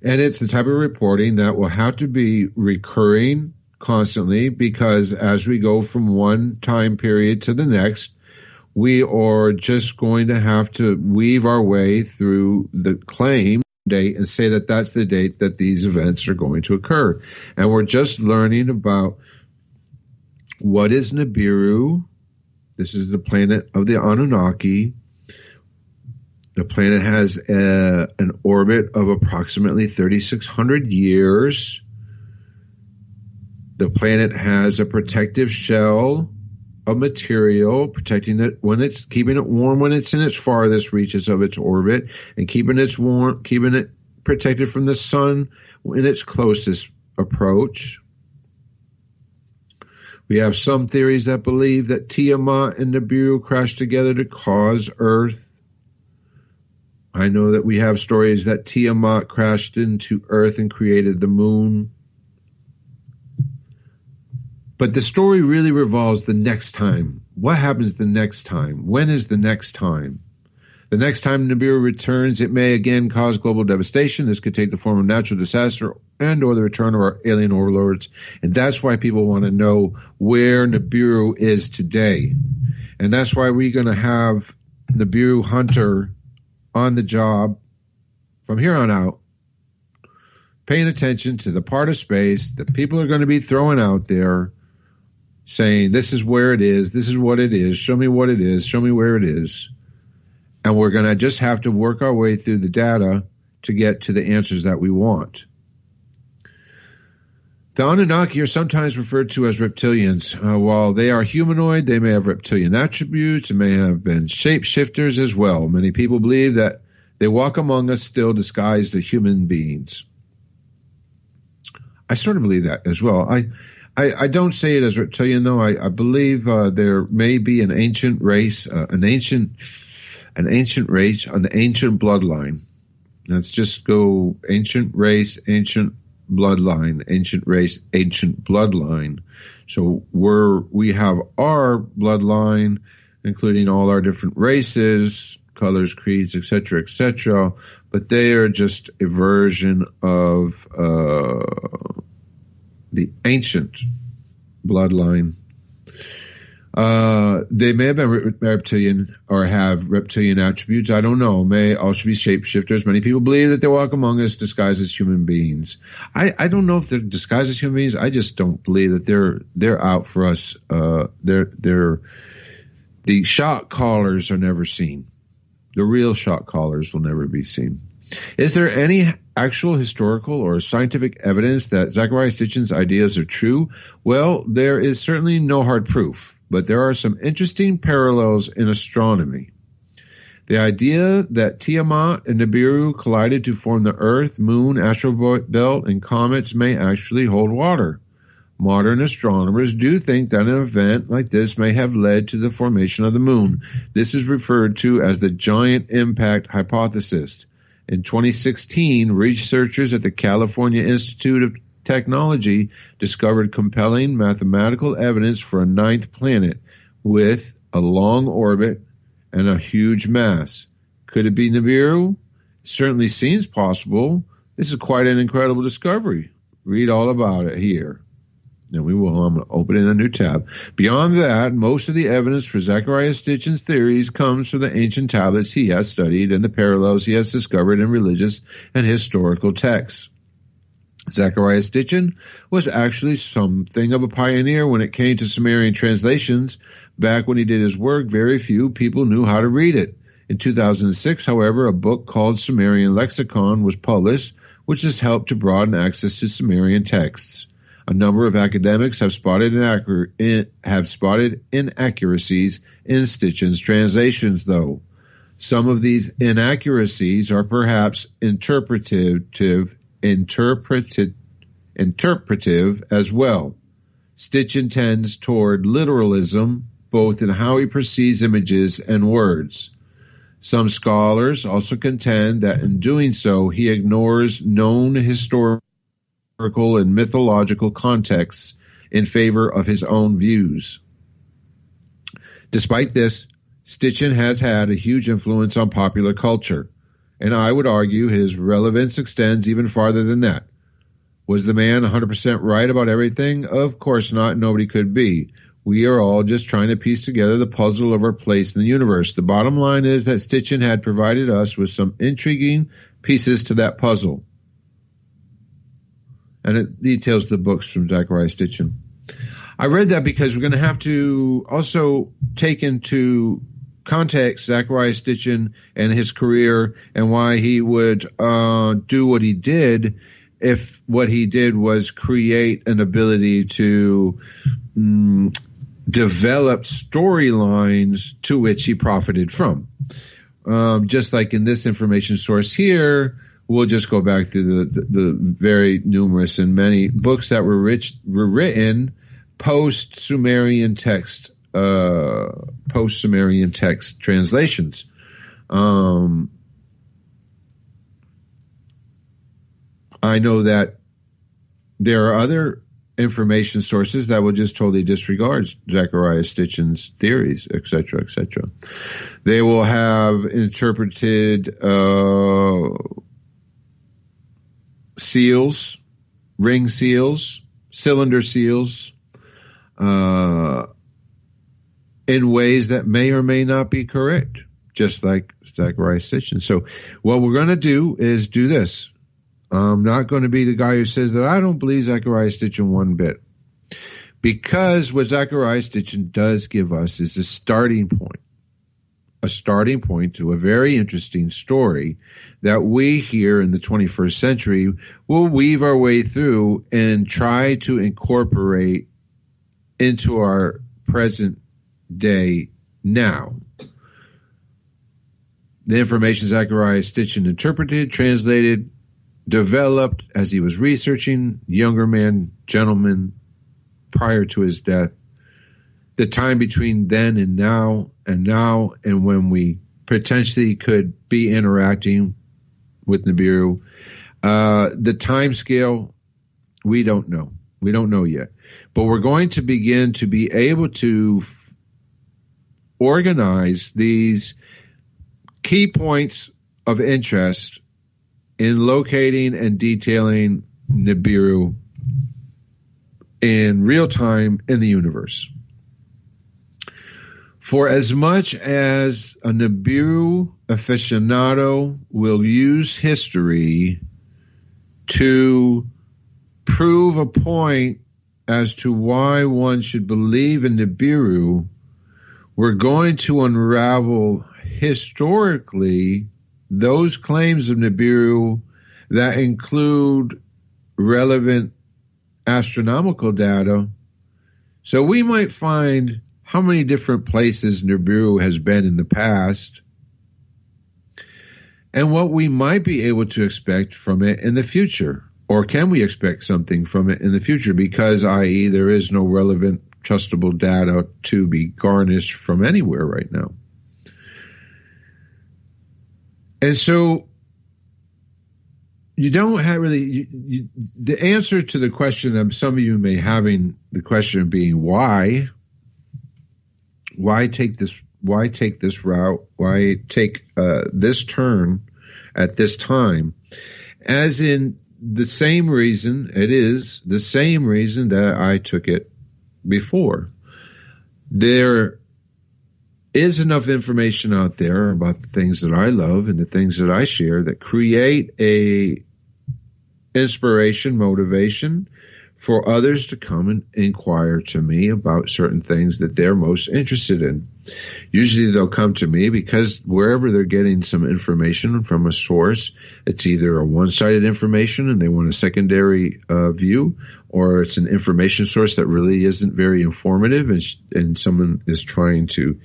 S4: And it's the type of reporting that will have to be recurring constantly, because as we go from one time period to the next, we are just going to have to weave our way through the claim date and say that that's the date that these events are going to occur. And we're just learning about what is Nibiru. This is the planet of the Anunnaki. The planet has an orbit of approximately 3,600 years. The planet has a protective shell of material, protecting it keeping it warm when it's in its farthest reaches of its orbit, and keeping it protected from the sun in its closest approach. We have some theories that believe that Tiamat and Nibiru crashed together to cause Earth. I know that we have stories that Tiamat crashed into Earth and created the moon. But the story really revolves the next time. What happens the next time? When is the next time? The next time Nibiru returns, it may again cause global devastation. This could take the form of natural disaster and or the return of our alien overlords. And that's why people want to know where Nibiru is today. And that's why we're going to have Nibiru Hunter on the job from here on out, paying attention to the part of space that people are going to be throwing out there, saying, this is where it is, this is what it is, show me what it is, show me where it is. And we're going to just have to work our way through the data to get to the answers that we want. The Anunnaki are sometimes referred to as reptilians. While they are humanoid, they may have reptilian attributes and may have been shapeshifters as well. Many people believe that they walk among us still disguised as human beings. I sort of believe that as well. I don't say it as reptilian, though. I believe there may be an ancient race, an ancient race, an ancient bloodline. Let's just go ancient race, ancient bloodline, ancient race, ancient bloodline. So we have our bloodline, including all our different races, colors, creeds, etc., but they are just a version of the ancient bloodline. They may have been reptilian or have reptilian attributes. I don't know. May also be shapeshifters. Many people believe that they walk among us disguised as human beings. I don't know if they're disguised as human beings. I just don't believe that they're out for us. The shot callers are never seen. The real shot callers will never be seen. Is there any actual historical or scientific evidence that Zecharia Sitchin's ideas are true? Well, there is certainly no hard proof, but there are some interesting parallels in astronomy. The idea that Tiamat and Nibiru collided to form the Earth, Moon, asteroid belt, and comets may actually hold water. Modern astronomers do think that an event like this may have led to the formation of the Moon. This is referred to as the giant impact hypothesis. In 2016, researchers at the California Institute of Technology discovered compelling mathematical evidence for a ninth planet with a long orbit and a huge mass. Could it be Nibiru? It certainly seems possible. This is quite an incredible discovery. Read all about it here. And we will. I'm going to open in a new tab. Beyond that, most of the evidence for Zecharia Sitchin's theories comes from the ancient tablets he has studied and the parallels he has discovered in religious and historical texts. Zecharia Sitchin was actually something of a pioneer when it came to Sumerian translations. Back when he did his work, very few people knew how to read it. In 2006, however, a book called Sumerian Lexicon was published, which has helped to broaden access to Sumerian texts. A number of academics have spotted inaccuracies in Sitchin's translations, though. Some of these inaccuracies are perhaps interpretive as well. Sitchin tends toward literalism, both in how he perceives images and words. Some scholars also contend that in doing so, he ignores known historical and mythological contexts in favor of his own views. Despite this, Sitchin has had a huge influence on popular culture, and I would argue his relevance extends even farther than that. Was the man 100% right about everything? Of course not. Nobody could be. We are all just trying to piece together the puzzle of our place in the universe. The bottom line is that Sitchin had provided us with some intriguing pieces to that puzzle. And it details the books from Zecharia Sitchin. I read that because we're going to have to also take into context Zecharia Sitchin and his career and why he would do what he did if what he did was create an ability to develop storylines to which he profited from. Just like in this information source here, we'll just go back through the very numerous and many books that were written post-Sumerian text translations. I know that there are other information sources that will just totally disregard Zecharia Sitchin's theories, etc., etc. They will have interpreted seals, ring seals, cylinder seals, in ways that may or may not be correct, just like Zecharia Sitchin. So what we're going to do is do this. I'm not going to be the guy who says that I don't believe Zecharia Sitchin one bit, because what Zecharia Sitchin does give us is a starting point to a very interesting story that we here in the 21st century will weave our way through and try to incorporate into our present day now. The information Zecharia Sitchin interpreted, translated, developed as he was researching, younger man, gentleman, prior to his death, the time between then and now, and when we potentially could be interacting with Nibiru. The time scale, we don't know. We don't know yet. But we're going to begin to be able to organize these key points of interest in locating and detailing Nibiru in real time in the universe. For as much as a Nibiru aficionado will use history to prove a point as to why one should believe in Nibiru, we're going to unravel historically those claims of Nibiru that include relevant astronomical data. So we might find how many different places Nibiru has been in the past and what we might be able to expect from it in the future. Or can we expect something from it in the future? Because, i.e., there is no relevant, trustable data to be garnished from anywhere right now. And so you don't have really the answer to the question that some of you may having the question being why take this route? Why take this turn at this time? As in the same reason, it is the same reason that I took it before. There is enough information out there about the things that I love and the things that I share that create a inspiration, motivation for others to come and inquire to me about certain things that they're most interested in. Usually they'll come to me because wherever they're getting some information from a source, it's either a one-sided information and they want a secondary view, or it's an information source that really isn't very informative and someone is trying to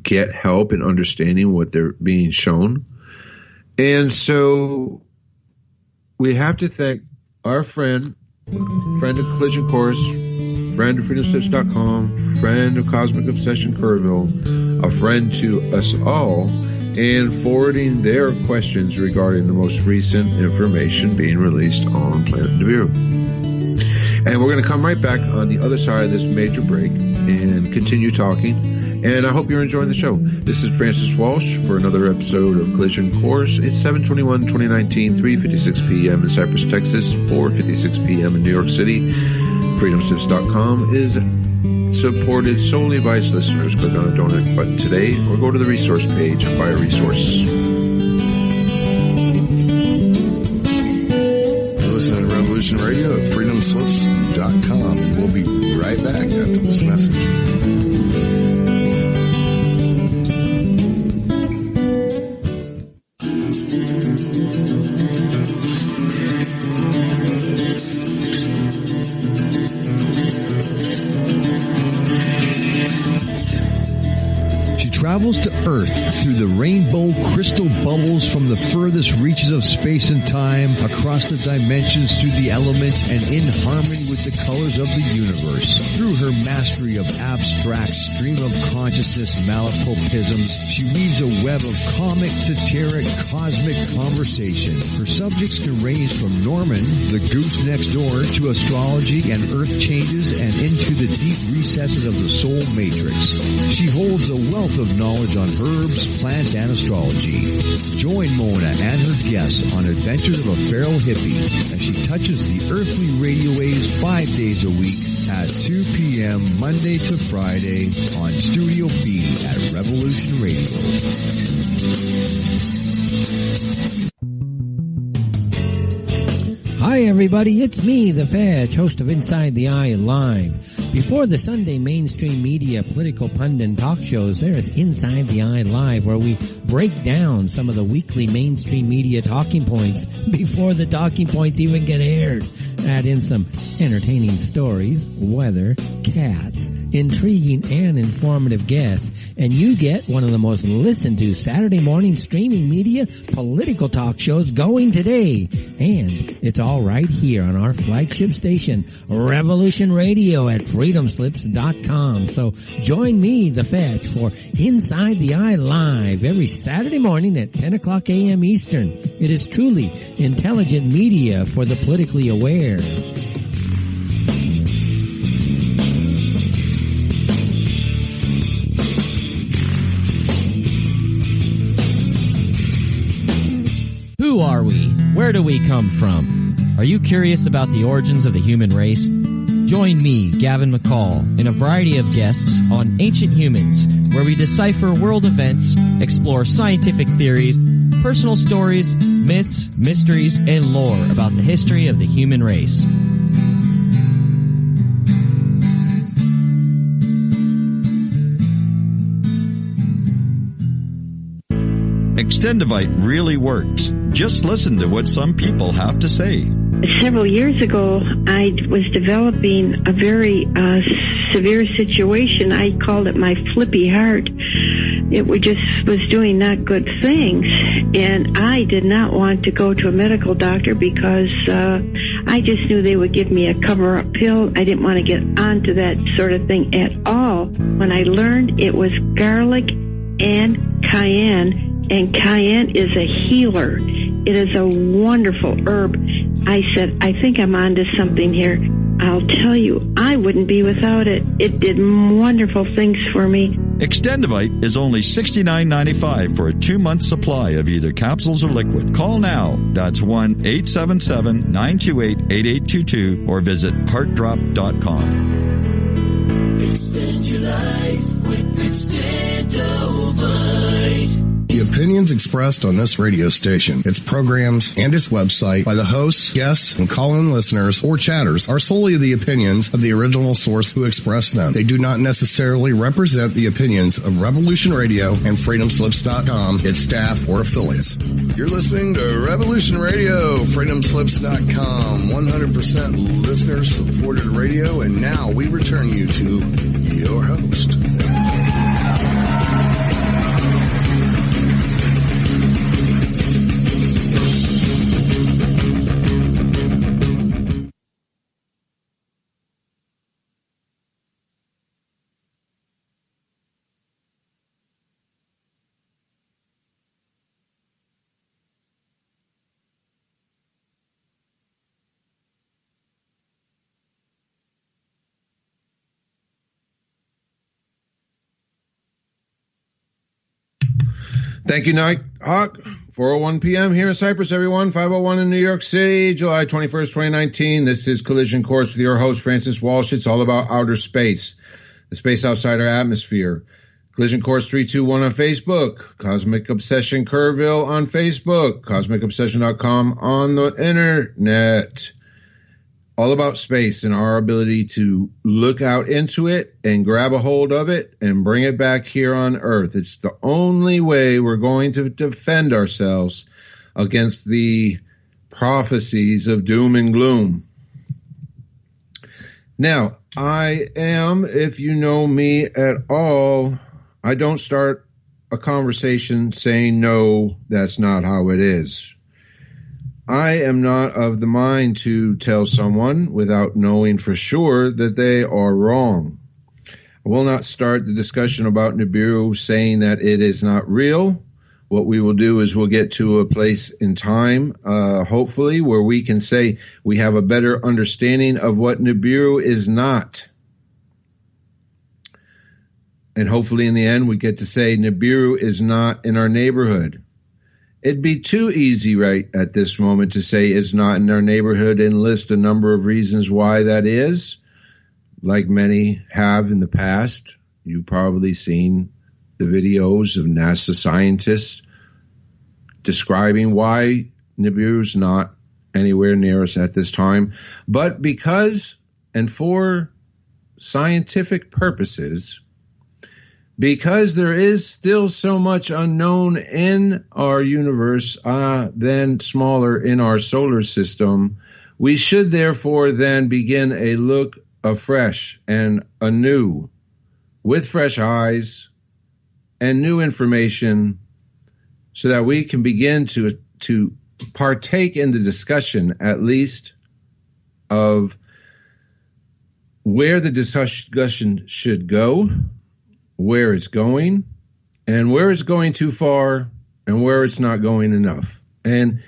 S4: get help in understanding what they're being shown. And so we have to thank our friend of Collision Course, friend of freedomslips.com, friend of Cosmic Obsession Kerrville, a friend to us all, and forwarding their questions regarding the most recent information being released on Planet Nibiru. And we're going to come right back on the other side of this major break and continue talking. And I hope you're enjoying the show. This is Francis Walsh for another episode of Collision Course. It's 7/21/2019, 3:56 p.m. in Cypress, Texas, 4:56 p.m. in New York City. FreedomSlips.com is supported solely by its listeners. Click on the donate button today or go to the resource page and buy a resource.
S3: You're listening to Revolution Radio at FreedomSlips.com. And we'll be right back after this message.
S5: Travels to Earth through the rainbow crystal bubbles from the furthest reaches of space and time, across the dimensions, through the elements, and in harmony with the colors of the universe. Through her mastery of abstract stream of consciousness malapropisms, she weaves a web of comic, satiric, cosmic conversation. Her subjects can range from Norman, the goose next door, to astrology and earth changes, and into the deep recesses of the soul matrix. She holds a wealth of knowledge on herbs, plants, and astrology. Join Mona and her guests on Adventures of a Feral Hippie as she touches the earthly radio waves 5 days a week at 2 p.m. Monday to Friday on Studio B at Revolution Radio.
S6: Hi everybody, it's me, the Fetch, host of Inside the Eye Live. Before the Sunday mainstream media political pundit talk shows, there is Inside the Eye Live, where we break down some of the weekly mainstream media talking points before the talking points even get aired. Add in some entertaining stories, weather, cats, intriguing, and informative guests. And you get one of the most listened to Saturday morning streaming media political talk shows going today. And it's all right here on our flagship station, Revolution Radio at freedomslips.com. So join me, The Fetch, for Inside the Eye Live every Saturday morning at 10 o'clock a.m. Eastern. It is truly intelligent media for the politically aware.
S7: Who are we? Where do we come from? Are you curious about the origins of the human race? Join me, Gavin McCall, and a variety of guests on Ancient Humans, where we decipher world events, explore scientific theories, personal stories, myths, mysteries, and lore about the history of the human race.
S1: Extendivite really works. Just listen to what some people have to say.
S8: Several years ago, I was developing a very severe situation. I called it my flippy heart. It was doing not good things, and I did not want to go to a medical doctor because I just knew they would give me a cover-up pill. I didn't want to get onto that sort of thing at all. When I learned it was garlic and cayenne, and cayenne is a healer. It is a wonderful herb. I said, I think I'm onto something here. I'll tell you, I wouldn't be without it. It did wonderful things for me.
S1: Extendivite is only $69.95 for a 2-month supply of either capsules or liquid. Call now. That's 1-877-928-8822 or visit heartdrop.com.
S2: Extend your life with Extendivite.
S3: The opinions expressed on this radio station, its programs, and its website by the hosts, guests, and call-in listeners or chatters are solely the opinions of the original source who expressed them. They do not necessarily represent the opinions of Revolution Radio and freedomslips.com, its staff, or affiliates. You're listening to Revolution Radio, freedomslips.com, 100% listener-supported radio, and now we return you to your host.
S4: Thank you, Nighthawk. 4:01 p.m. here in Cyprus, everyone. 5:01 in New York City, July 21st, 2019. This is Collision Course with your host, Francis Walsh. It's all about outer space, the space outside our atmosphere. Collision Course 321 on Facebook, Cosmic Obsession Kerrville on Facebook, cosmicobsession.com on the internet. All about space and our ability to look out into it and grab a hold of it and bring it back here on Earth. It's the only way we're going to defend ourselves against the prophecies of doom and gloom. Now, I am, if you know me at all, I don't start a conversation saying, no, that's not how it is. I am not of the mind to tell someone without knowing for sure that they are wrong. I will not start the discussion about Nibiru saying that it is not real. What we will do is we'll get to a place in time, hopefully, where we can say we have a better understanding of what Nibiru is not. And hopefully in the end we get to say Nibiru is not in our neighborhood. It'd be too easy right at this moment to say it's not in our neighborhood and list a number of reasons why that is. Like many have in the past, you've probably seen the videos of NASA scientists describing why Nibiru's not anywhere near us at this time. But because and for scientific purposes, because there is still so much unknown in our universe, then smaller in our solar system, we should therefore then begin a look afresh and anew with fresh eyes and new information so that we can begin to partake in the discussion, at least, of where the discussion should go, where it's going, and where it's going too far and where it's not going enough. And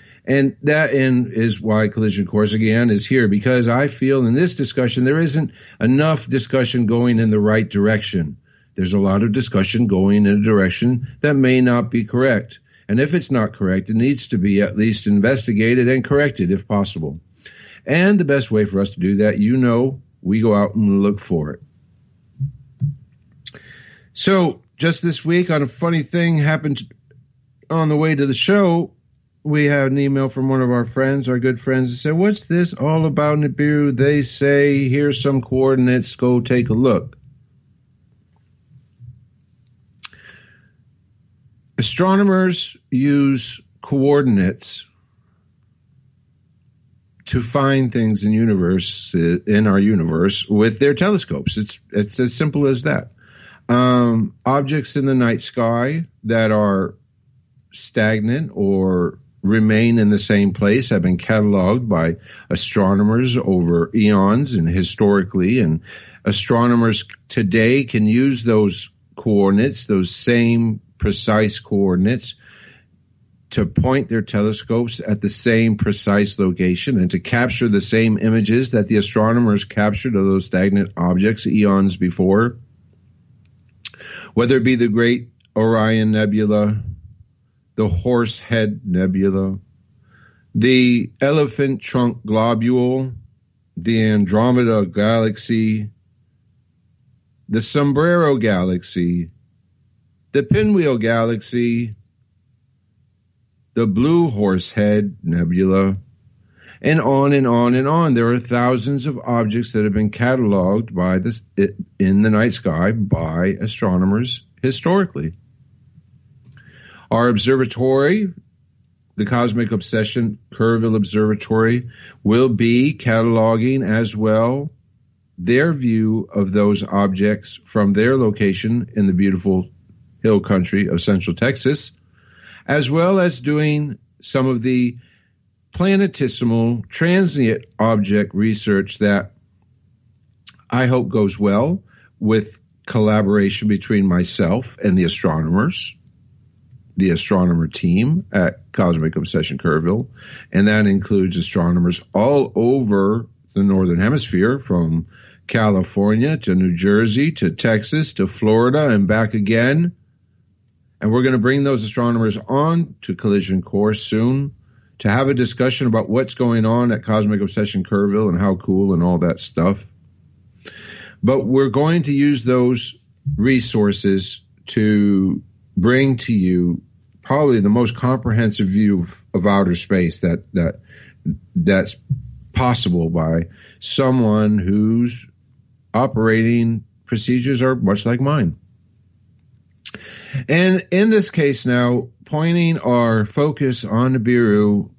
S4: that is why Collision Course, again, is here, because I feel in this discussion there isn't enough discussion going in the right direction. There's a lot of discussion going in a direction that may not be correct. And if it's not correct, it needs to be at least investigated and corrected if possible. And the best way for us to do that, we go out and look for it. So just this week, on a funny thing happened on the way to the show, we had an email from one of our friends, our good friends, that said, "What's this all about Nibiru? They say, here's some coordinates, go take a look." Astronomers use coordinates to find things in our universe with their telescopes. It's as simple as that. Objects in the night sky that are stagnant or remain in the same place have been cataloged by astronomers over eons and historically, and astronomers today can use those coordinates, those same precise coordinates, to point their telescopes at the same precise location and to capture the same images that the astronomers captured of those stagnant objects eons before. Whether it be the Great Orion Nebula, the Horsehead Nebula, the Elephant Trunk Globule, the Andromeda Galaxy, the Sombrero Galaxy, the Pinwheel Galaxy, the Blue Horsehead Nebula, and on and on and on. There are thousands of objects that have been cataloged in the night sky by astronomers historically. Our observatory, the Cosmic Obsession Kerrville Observatory, will be cataloging as well their view of those objects from their location in the beautiful hill country of Central Texas, as well as doing some of the planetesimal transient object research that I hope goes well with collaboration between myself and the astronomers, the astronomer team at Cosmic Obsession Kerrville, and that includes astronomers all over the Northern Hemisphere, from California to New Jersey to Texas to Florida and back again. And we're going to bring those astronomers on to Collision Course soon to have a discussion about what's going on at Cosmic Obsession Kerrville and how cool and all that stuff. But we're going to use those resources to bring to you probably the most comprehensive view of outer space that's possible by someone whose operating procedures are much like mine. And in this case now, pointing our focus on Nibiru,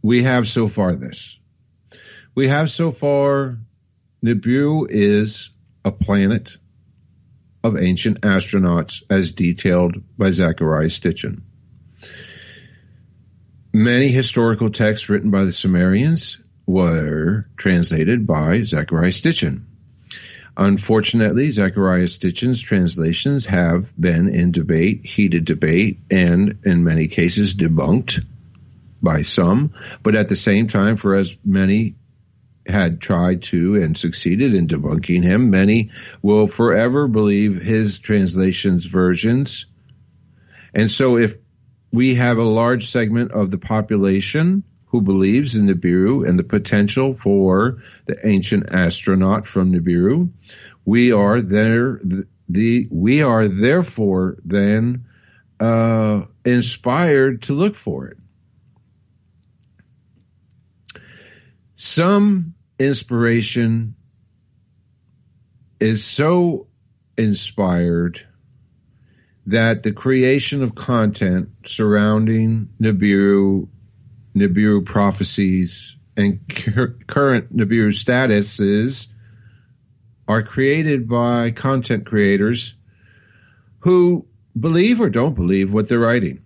S4: we have so far this. We have so far Nibiru is a planet of ancient astronauts as detailed by Zecharia Sitchin. Many historical texts written by the Sumerians were translated by Zecharia Sitchin. Unfortunately, Zecharia Sitchin's translations have been in debate, heated debate, and in many cases debunked by some. But at the same time, for as many had tried to and succeeded in debunking him, many will forever believe his translations versions. And so if we have a large segment of the population who believes in Nibiru and the potential for the ancient astronaut from Nibiru, we are therefore then inspired to look for it. Some inspiration is so inspired that the creation of content surrounding Nibiru prophecies, and current Nibiru statuses are created by content creators who believe or don't believe what they're writing.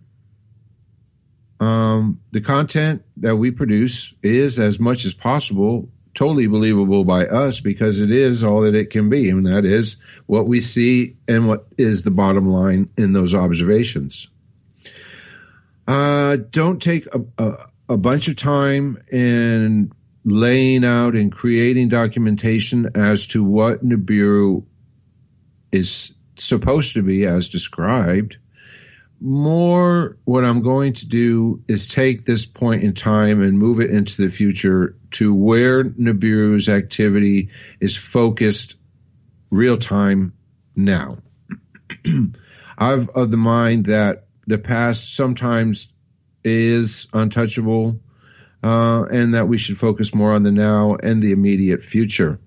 S4: The content that we produce is, as much as possible, totally believable by us because it is all that it can be, and that is what we see and what is the bottom line in those observations. Don't take a bunch of time in laying out and creating documentation as to what Nibiru is supposed to be as described. More, what I'm going to do is take this point in time and move it into the future to where Nibiru's activity is focused real time now. I'm of the mind that the past sometimes is untouchable, and that we should focus more on the now and the immediate future.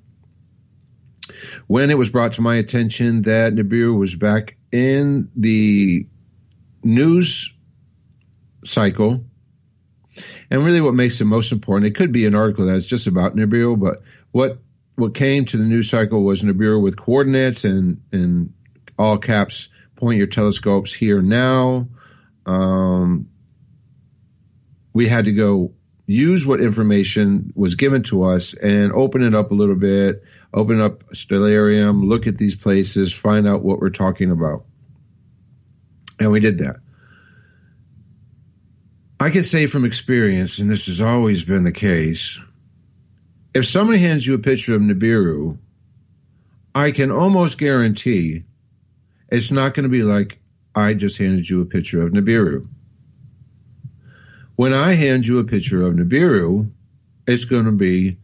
S4: When it was brought to my attention that Nibiru was back in the news cycle, and really what makes it most important, it could be an article that's just about Nibiru, but what came to the news cycle was Nibiru with coordinates and in all caps, point your telescopes here now. We had to go use what information was given to us and open it up a little bit, open up Stellarium, look at these places, find out what we're talking about. And we did that. I can say from experience, and this has always been the case, if somebody hands you a picture of Nibiru, I can almost guarantee it's not going to be like I just handed you a picture of Nibiru. When I hand you a picture of Nibiru, it's going to be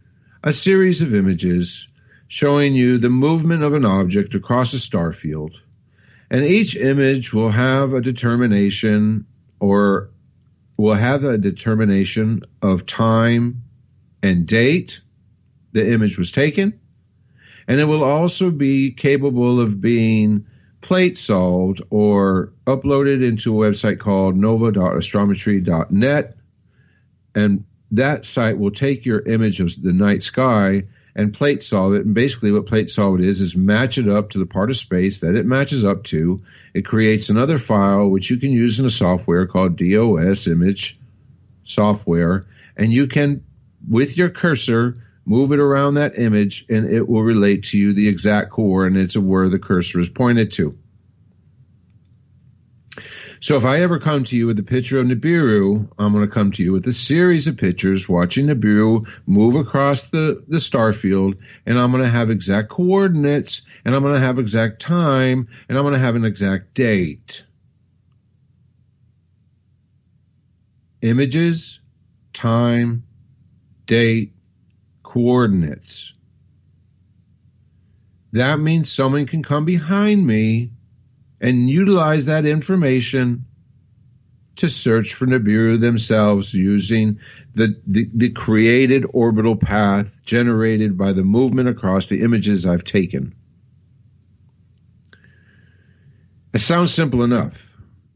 S4: a series of images showing you the movement of an object across a star field. And each image will have a determination of time and date the image was taken. And it will also be capable of being plate solved or uploaded into a website called nova.astrometry.net. And that site will take your image of the night sky and plate solve it. And basically what plate solve it is match it up to the part of space that it matches up to. It creates another file which you can use in a software called DOS image software. And you can, with your cursor, move it around that image and it will relate to you the exact coordinates of where the cursor is pointed to. So if I ever come to you with a picture of Nibiru, I'm going to come to you with a series of pictures watching Nibiru move across the star field, and I'm going to have exact coordinates, and I'm going to have exact time, and I'm going to have an exact date. Images, time, date, coordinates. That means someone can come behind me and utilize that information to search for Nibiru themselves using the created orbital path generated by the movement across the images I've taken. It sounds simple enough.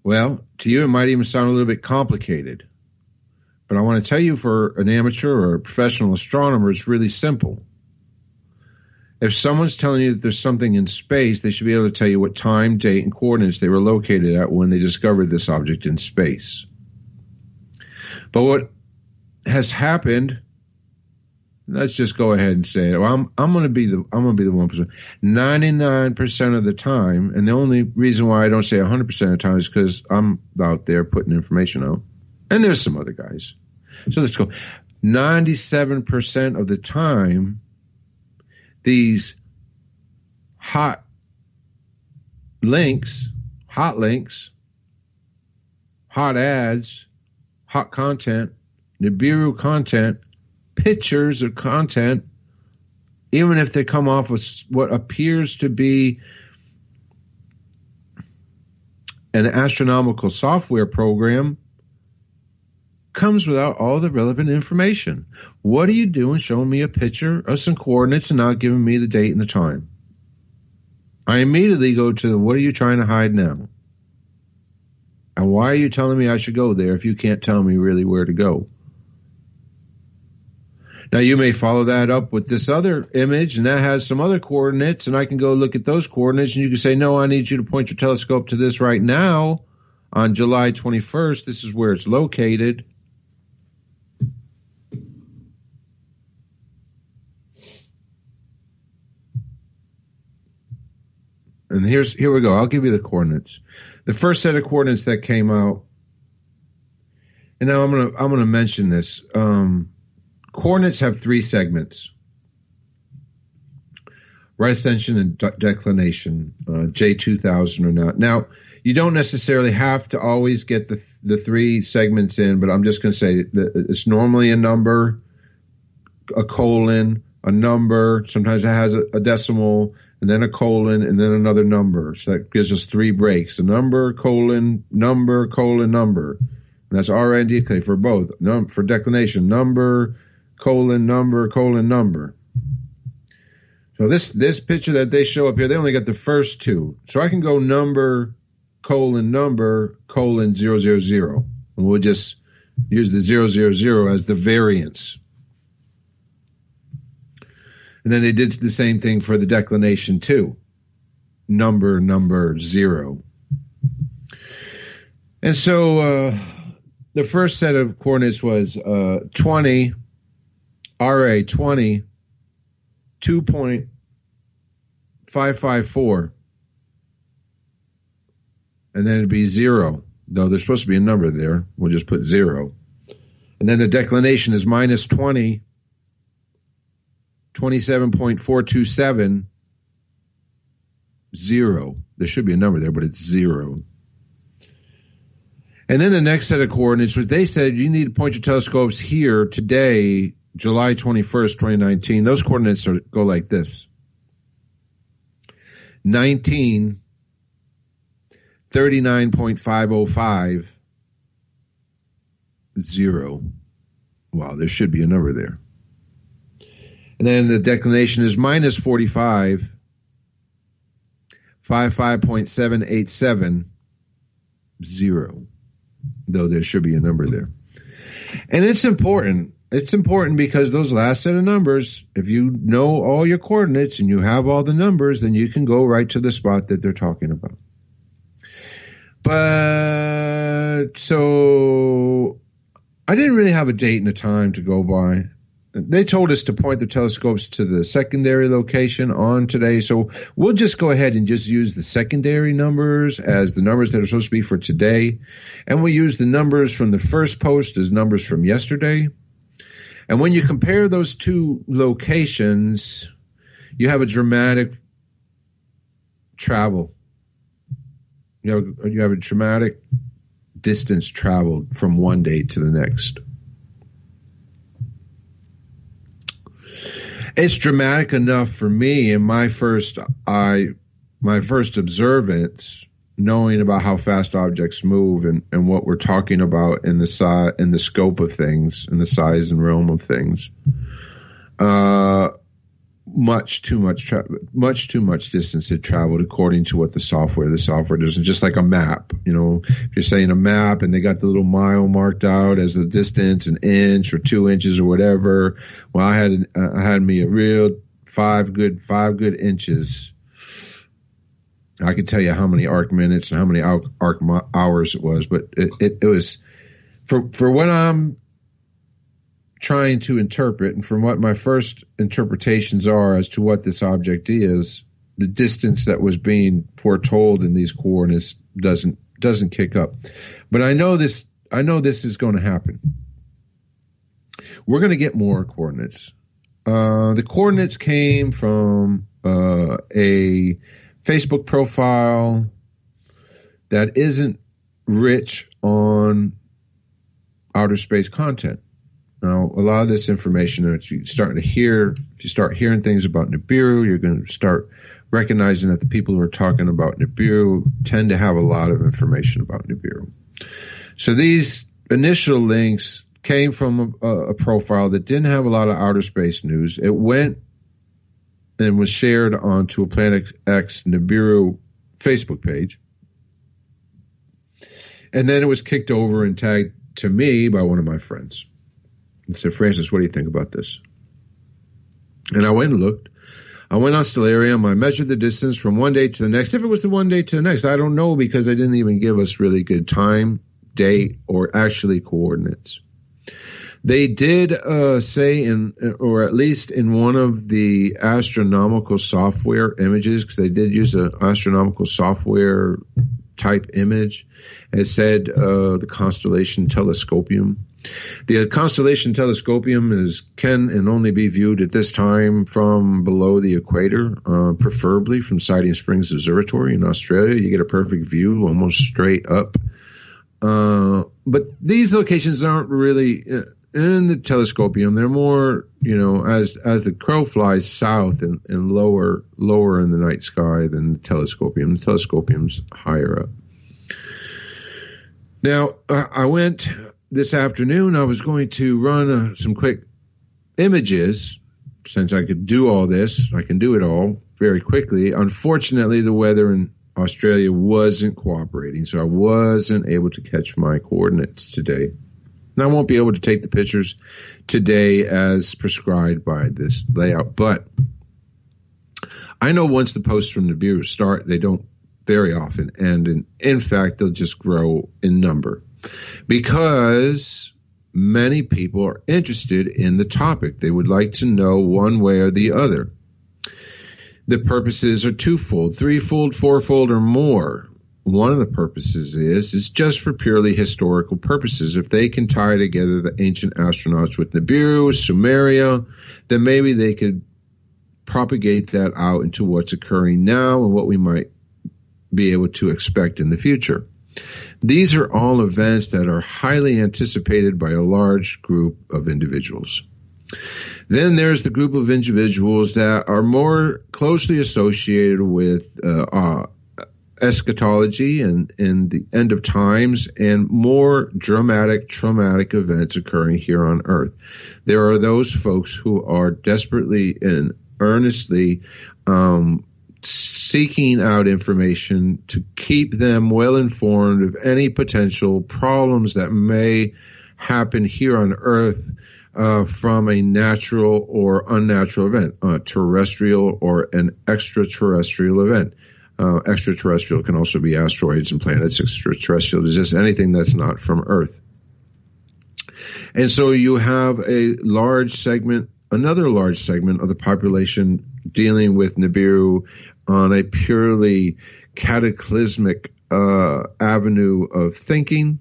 S4: Well, to you it might even sound a little bit complicated. But I want to tell you, for an amateur or a professional astronomer, it's really simple. If someone's telling you that there's something in space, they should be able to tell you what time, date, and coordinates they were located at when they discovered this object in space. But what has happened, let's just go ahead and say it. Well, I'm going to be the 1%. 99% of the time, and the only reason why I don't say 100% of the time is because I'm out there putting information out. And there's some other guys. So let's go. 97% of the time, these hot links, hot ads, hot content, Nibiru content, pictures of content, even if they come off with what appears to be an astronomical software program, comes without all the relevant information. What are you doing showing me a picture of some coordinates and not giving me the date and the time? I immediately go to what are you trying to hide now? And why are you telling me I should go there if you can't tell me really where to go? Now, you may follow that up with this other image, and that has some other coordinates, and I can go look at those coordinates, and you can say, no, I need you to point your telescope to this right now on July 21st. This is where it's located. And here we go. I'll give you the coordinates. The first set of coordinates that came out, and now I'm gonna mention this. Coordinates have three segments: right ascension and declination, J2000 or not. Now, you don't necessarily have to always get the three segments in, but I'm just going to say that it's normally a number, a colon, a number. Sometimes it has a decimal, and then a colon, and then another number. So that gives us three breaks: a number, colon, number, colon, number. And that's R and D for both. For declination, number, colon, number, colon, number. So this picture that they show up here, they only got the first two. So I can go number, number, 000. And we'll just use the 000 as the variance. And then they did the same thing for the declination too. Number, 0. And so the first set of coordinates was 20, RA 20, 2.554. And then it'd be 0, though there's supposed to be a number there. We'll just put 0. And then the declination is minus 20, 27.427, 0. There should be a number there, but it's 0. And then the next set of coordinates, which they said you need to point your telescopes here today, July 21st, 2019. Those coordinates go like this: 19, 39.505, 0. Wow, there should be a number there. And then the declination is minus 45, 55.787, 0. Though there should be a number there. And it's important. It's important because those last set of numbers, if you know all your coordinates and you have all the numbers, then you can go right to the spot that they're talking about. But so I didn't really have a date and a time to go by. They told us to point the telescopes to the secondary location on today, so we'll just go ahead and just use the secondary numbers as the numbers that are supposed to be for today, and we'll use the numbers from the first post as numbers from yesterday. And when you compare those two locations, you have a dramatic travel. You have a dramatic distance traveled from one day to the next. It's dramatic enough for me in my first observance, knowing about how fast objects move and what we're talking about in the scope of things, in the size and realm of things. Much too much distance had traveled according to what the software does. And just like a map, if you're saying a map and they got the little mile marked out as a distance, an inch or 2 inches or whatever. Well, I had me a real five good inches. I could tell you how many arc minutes and how many arc hours it was, but it was for what I'm trying to interpret, and from what my first interpretations are as to what this object is, the distance that was being foretold in these coordinates doesn't kick up. But I know this is going to happen. We're going to get more coordinates. The coordinates came from a Facebook profile that isn't rich on outer space content. Now, a lot of this information that you start hearing things about Nibiru, you're going to start recognizing that the people who are talking about Nibiru tend to have a lot of information about Nibiru. So these initial links came from a profile that didn't have a lot of outer space news. It went and was shared onto a Planet X Nibiru Facebook page. And then it was kicked over and tagged to me by one of my friends. And said, Francis, what do you think about this? And I went and looked. I went on Stellarium. I measured the distance from one day to the next. If it was the one day to the next, I don't know, because they didn't even give us really good time, date, or actually coordinates. They did say or at least in one of the astronomical software images, because they did use an astronomical software type image, it said the constellation Telescopium. The constellation Telescopium can and only be viewed at this time from below the equator, preferably from Siding Springs Observatory in Australia. You get a perfect view, almost straight up. But these locations aren't really in the Telescopium. They're more, as the crow flies south and lower in the night sky than the Telescopium. The Telescopium's higher up. Now, I went this afternoon. I was going to run some quick images. Since I could do all this, I can do it all very quickly. Unfortunately, the weather in Australia wasn't cooperating, so I wasn't able to catch my coordinates today. And I won't be able to take the pictures today as prescribed by this layout. But I know once the posts from Nibiru start, they don't very often end. In fact, they'll just grow in number because many people are interested in the topic. They would like to know one way or the other. The purposes are twofold, threefold, fourfold, or more. One of the purposes is just for purely historical purposes. If they can tie together the ancient astronauts with Nibiru, Sumeria, then maybe they could propagate that out into what's occurring now and what we might be able to expect in the future. These are all events that are highly anticipated by a large group of individuals. Then there's the group of individuals that are more closely associated with eschatology and the end of times and more dramatic, traumatic events occurring here on Earth. There are those folks who are desperately and earnestly seeking out information to keep them well informed of any potential problems that may happen here on Earth from a natural or unnatural event, a terrestrial or an extraterrestrial event. Extraterrestrial can also be asteroids and planets. Extraterrestrial is just anything that's not from Earth. And so you have another large segment of the population dealing with Nibiru on a purely cataclysmic avenue of thinking.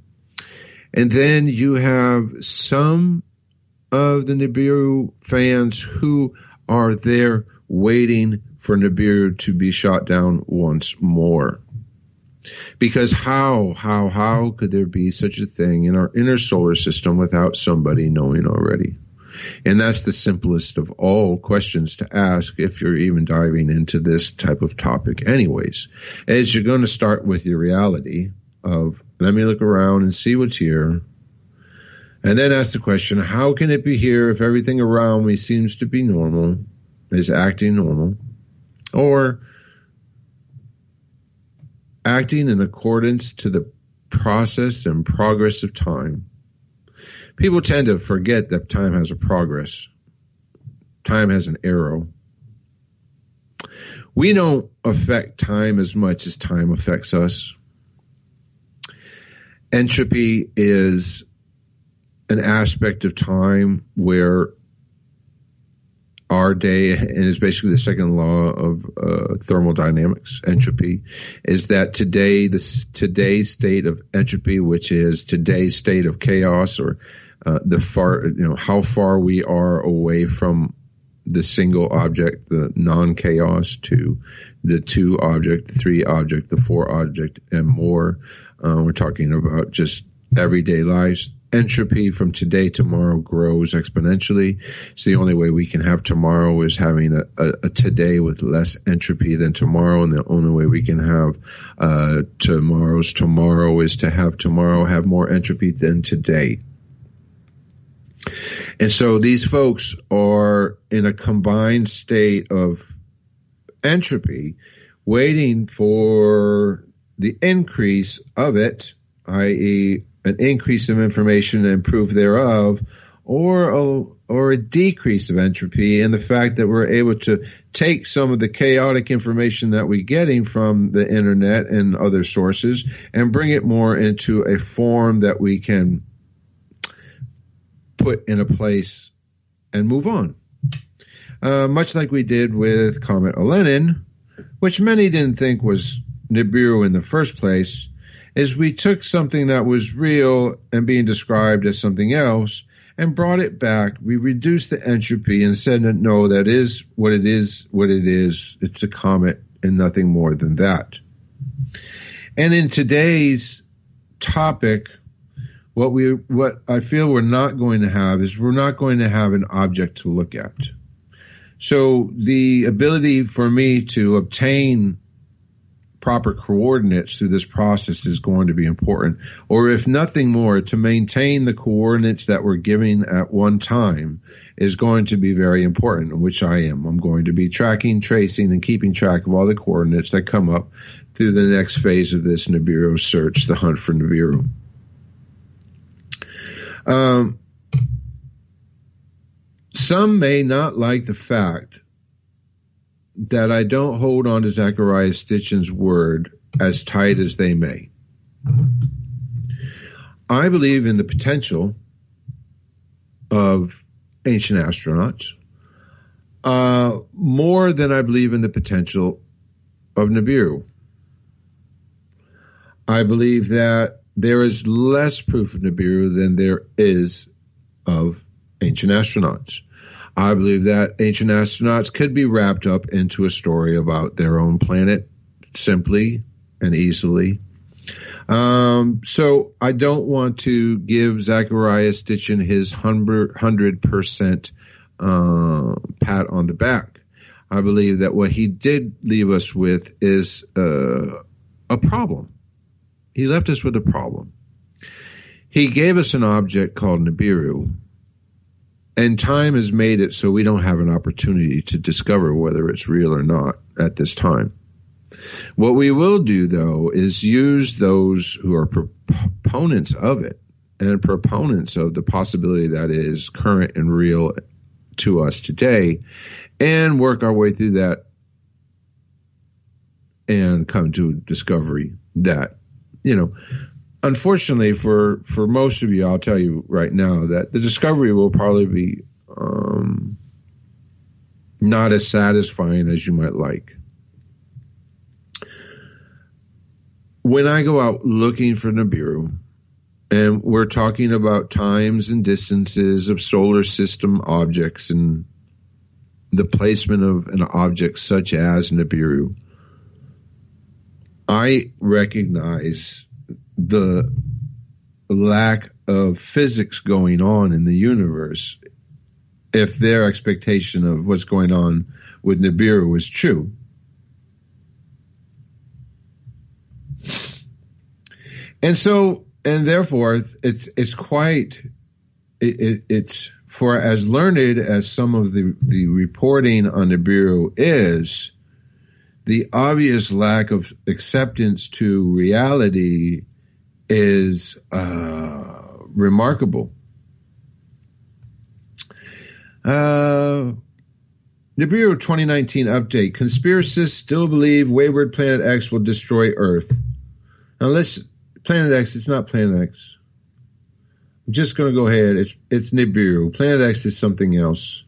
S4: And then you have some of the Nibiru fans who are there waiting for Nibiru to be shot down once more. Because how could there be such a thing in our inner solar system without somebody knowing already? And that's the simplest of all questions to ask if you're even diving into this type of topic anyways. As you're going to start with your reality of, let me look around and see what's here. And then ask the question, how can it be here if everything around me seems to be normal, is acting normal, or acting in accordance to the process and progress of time? People tend to forget that time has a progress. Time has an arrow. We don't affect time as much as time affects us. Entropy is an aspect of time where our day, and it's basically the second law of thermodynamics, entropy, is that today's state of entropy, which is today's state of chaos, or how far we are away from the single object, the non-chaos, to the two object, the three object, the four object, and more. We're talking about just everyday lives. Entropy from today to tomorrow grows exponentially. It's the only way we can have tomorrow is having a today with less entropy than tomorrow, and the only way we can have tomorrow's tomorrow is to have tomorrow have more entropy than today. And so these folks are in a combined state of entropy, waiting for the increase of it, i.e., an increase of information and proof thereof, or a decrease of entropy, and the fact that we're able to take some of the chaotic information that we're getting from the internet and other sources and bring it more into a form that we can put in a place and move on. Much like we did with Comet Olenin, which many didn't think was Nibiru in the first place, is we took something that was real and being described as something else and brought it back. We reduced the entropy and said, no, that is what it is, what it is. It's a comet and nothing more than that. And in today's topic, what I feel we're not going to have is we're not going to have an object to look at. So the ability for me to obtain proper coordinates through this process is going to be important, or if nothing more, to maintain the coordinates that we're giving at one time is going to be very important, which I am. I'm going to be tracking, tracing, and keeping track of all the coordinates that come up through the next phase of this Nibiru search, the hunt for Nibiru. Some may not like the fact that I don't hold on to Zechariah Stitchin's word as tight as they may. I believe in the potential of ancient astronauts more than I believe in the potential of Nibiru. I believe that there is less proof of Nibiru than there is of ancient astronauts. I believe that ancient astronauts could be wrapped up into a story about their own planet simply and easily. So I don't want to give Zechariah Stitchin his 100% pat on the back. I believe that what he did leave us with is a problem. He left us with a problem. He gave us an object called Nibiru, and time has made it so we don't have an opportunity to discover whether it's real or not at this time. What we will do, though, is use those who are proponents of it and proponents of the possibility that is current and real to us today and work our way through that and come to a discovery that, unfortunately for most of you, I'll tell you right now that the discovery will probably be not as satisfying as you might like. When I go out looking for Nibiru, and we're talking about times and distances of solar system objects and the placement of an object such as Nibiru, I recognize the lack of physics going on in the universe if their expectation of what's going on with Nibiru is true. And therefore, it's for as learned as some of the reporting on Nibiru is, the obvious lack of acceptance to reality is remarkable. Nibiru 2019 update. Conspiracists still believe wayward Planet X will destroy Earth. Now Planet X, it's not Planet X. I'm just going to go ahead. It's Nibiru. Planet X is something else.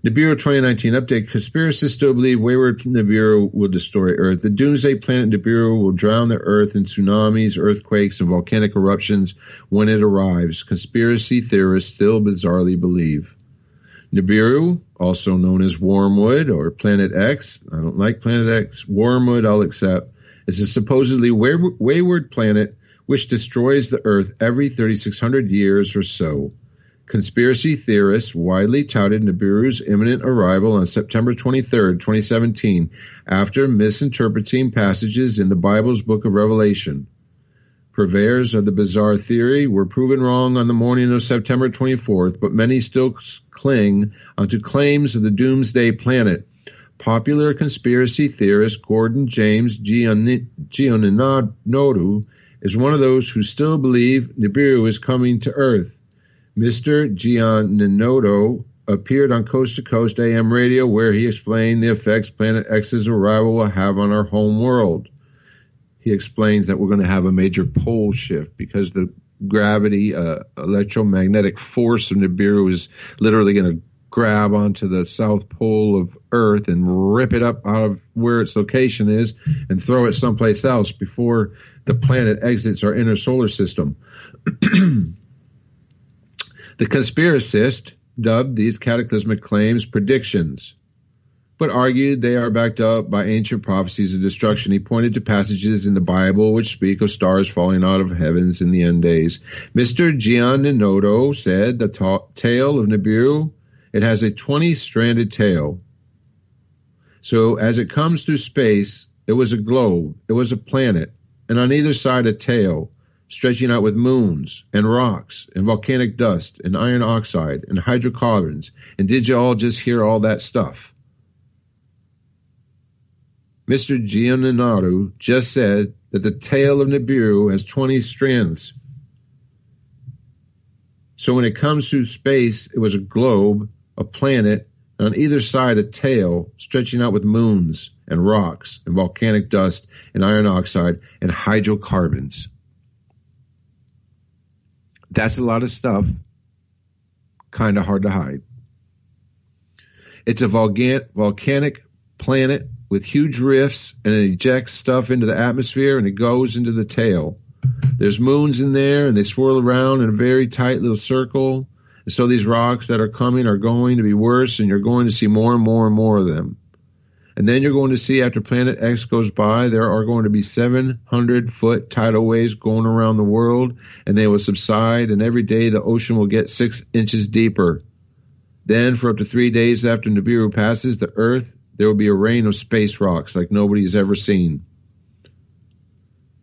S4: Nibiru 2019 update. Conspiracists still believe wayward Nibiru will destroy Earth. The doomsday planet Nibiru will drown the Earth in tsunamis, earthquakes, and volcanic eruptions when it arrives. Conspiracy theorists still bizarrely believe. Nibiru, also known as Wormwood or Planet X. I don't like Planet X. Wormwood I'll accept. Is a supposedly wayward planet which destroys the Earth every 3,600 years or so. Conspiracy theorists widely touted Nibiru's imminent arrival on September 23, 2017, after misinterpreting passages in the Bible's book of Revelation. Purveyors of the bizarre theory were proven wrong on the morning of September 24th, but many still cling onto claims of the doomsday planet. Popular conspiracy theorist Gordon James Gianninodu is one of those who still believe Nibiru is coming to Earth. Mr. Gianninoto appeared on Coast to Coast AM radio, where he explained the effects Planet X's arrival will have on our home world. He explains that we're going to have a major pole shift because the gravity, electromagnetic force of Nibiru is literally going to grab onto the south pole of Earth and rip it up out of where its location is and throw it someplace else before the planet exits our inner solar system. The conspiracist dubbed these cataclysmic claims predictions, but argued they are backed up by ancient prophecies of destruction. He pointed to passages in the Bible which speak of stars falling out of heavens in the end days. Mr. Gianninoto said the tail of Nibiru, it has a 20-stranded tail. So as it comes through space, it was a globe, it was a planet, and on either side a tail, stretching out with moons and rocks and volcanic dust and iron oxide and hydrocarbons. And did you all just hear all that stuff? Mr. Gianninoto just said that the tail of Nibiru has 20 strands. So when it comes through space, it was a globe, a planet, and on either side a tail stretching out with moons and rocks and volcanic dust and iron oxide and hydrocarbons. That's a lot of stuff, kind of hard to hide. It's a volcanic planet with huge rifts, and it ejects stuff into the atmosphere, and it goes into the tail. There's moons in there, and they swirl around in a very tight little circle. And so these rocks that are coming are going to be worse, and you're going to see more and more and more of them. And then you're going to see, after Planet X goes by, there are going to be 700-foot tidal waves going around the world, and they will subside, and every day the ocean will get 6 inches deeper. Then, for up to 3 days after Nibiru passes the Earth, there will be a rain of space rocks like nobody's ever seen.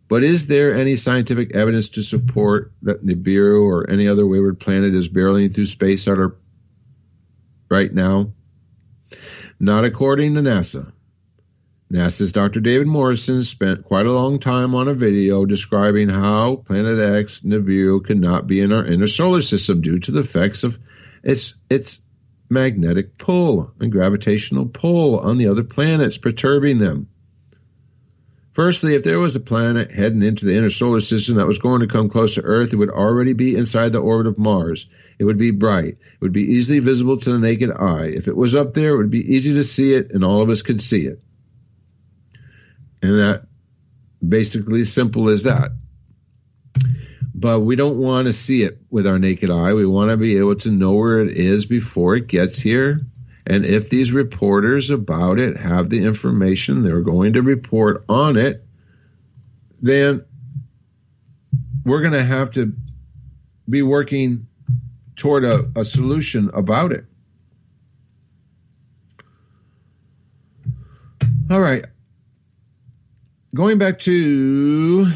S4: But is there any scientific evidence to support that Nibiru or any other wayward planet is barreling through space right now? Not according to NASA. NASA's Dr. David Morrison spent quite a long time on a video describing how Planet X, Nibiru, could not be in our inner solar system due to the effects of its magnetic pull and gravitational pull on the other planets, perturbing them. Firstly, if there was a planet heading into the inner solar system that was going to come close to Earth, it would already be inside the orbit of Mars. It would be bright. It would be easily visible to the naked eye. If it was up there, it would be easy to see it, and all of us could see it. And that basically simple as that. But we don't want to see it with our naked eye. We want to be able to know where it is before it gets here. And if these reporters about it have the information they're going to report on it, then we're going to have to be working toward a solution about it. All right. Going back to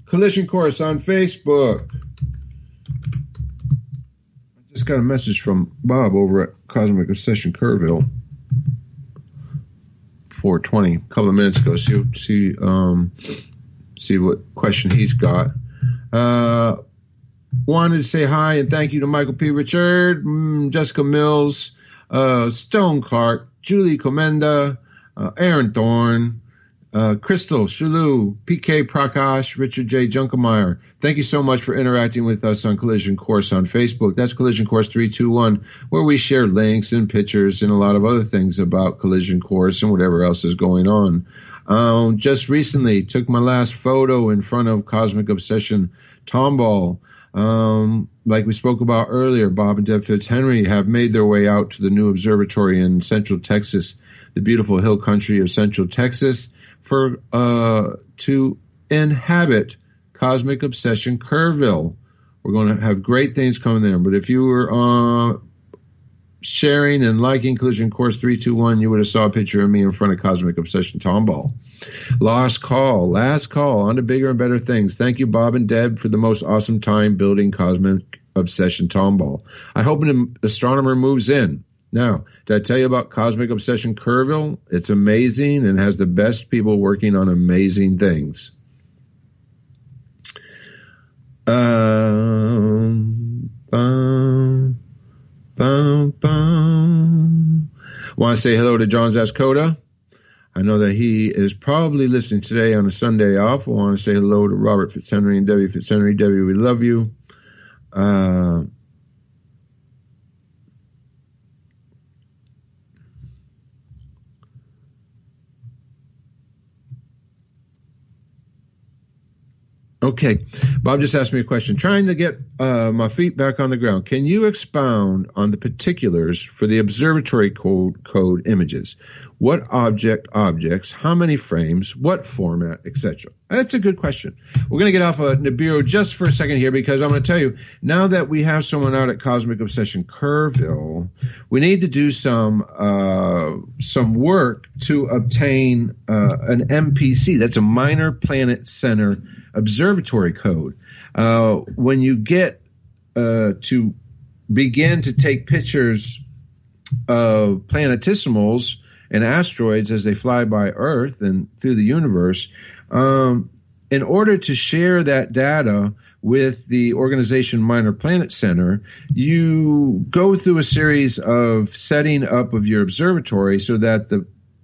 S4: Collision Course on Facebook. Just got a message from Bob over at Cosmic Obsession Kerrville. 4:20, a couple of minutes ago. See what question he's got. Wanted to say hi and thank you to Michael P. Richard, Jessica Mills, Stone Clark, Julie Comenda, Aaron Thorne, Crystal Shulu, PK Prakash, Richard J. Junkemeyer. Thank you so much for interacting with us on Collision Course on Facebook. That's Collision Course 321, where we share links and pictures and a lot of other things about Collision Course and whatever else is going on. Just recently took my last photo in front of Cosmic Obsession Tomball. Like we spoke about earlier, Bob and Deb Fitzhenry have made their way out to the new observatory in Central Texas, the beautiful hill country of Central Texas, to inhabit Cosmic Obsession Kerrville. We're going to have great things coming there. But if you were sharing and liking Collision Course 321, you would have saw a picture of me in front of Cosmic Obsession Tomball. Last call, on to bigger and better things. Thank you, Bob and Deb, for the most awesome time building Cosmic Obsession Tomball. I hope an astronomer moves in. Now, did I tell you about Cosmic Obsession Kerrville? It's amazing and has the best people working on amazing things. Want to say hello to John Zascoda. I know that he is probably listening today on a Sunday off. I want to say hello to Robert Fitzhenry and Debbie Fitzhenry. Debbie, we love you. Okay, Bob just asked me a question. Trying to get my feet back on the ground. Can you expound on the particulars for the observatory code images? What objects, how many frames, what format, etc.? That's a good question. We're going to get off of Nibiru just for a second here, because I'm going to tell you, now that we have someone out at Cosmic Obsession Kerrville, we need to do some work to obtain an MPC. That's a Minor Planet Center observatory code. When you get to begin to take pictures of planetesimals and asteroids as they fly by Earth and through the universe, in order to share that data with the organization Minor Planet Center, you go through a series of setting up of your observatory so that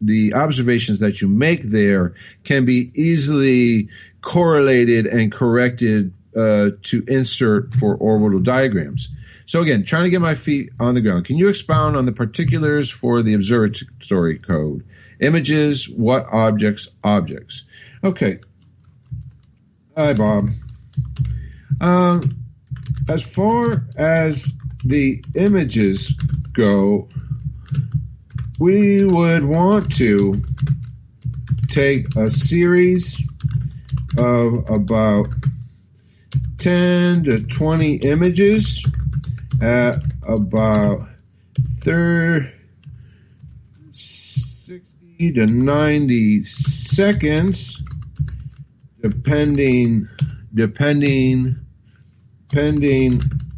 S4: the observations that you make there can be easily correlated and corrected to insert for orbital diagrams. So again, trying to get my feet on the ground. Can you expound on the particulars for the observatory code? Images, what objects? Okay. Hi, Bob. As far as the images go, we would want to take a series of about 10 to 20 images at about 60 to 90 seconds, depending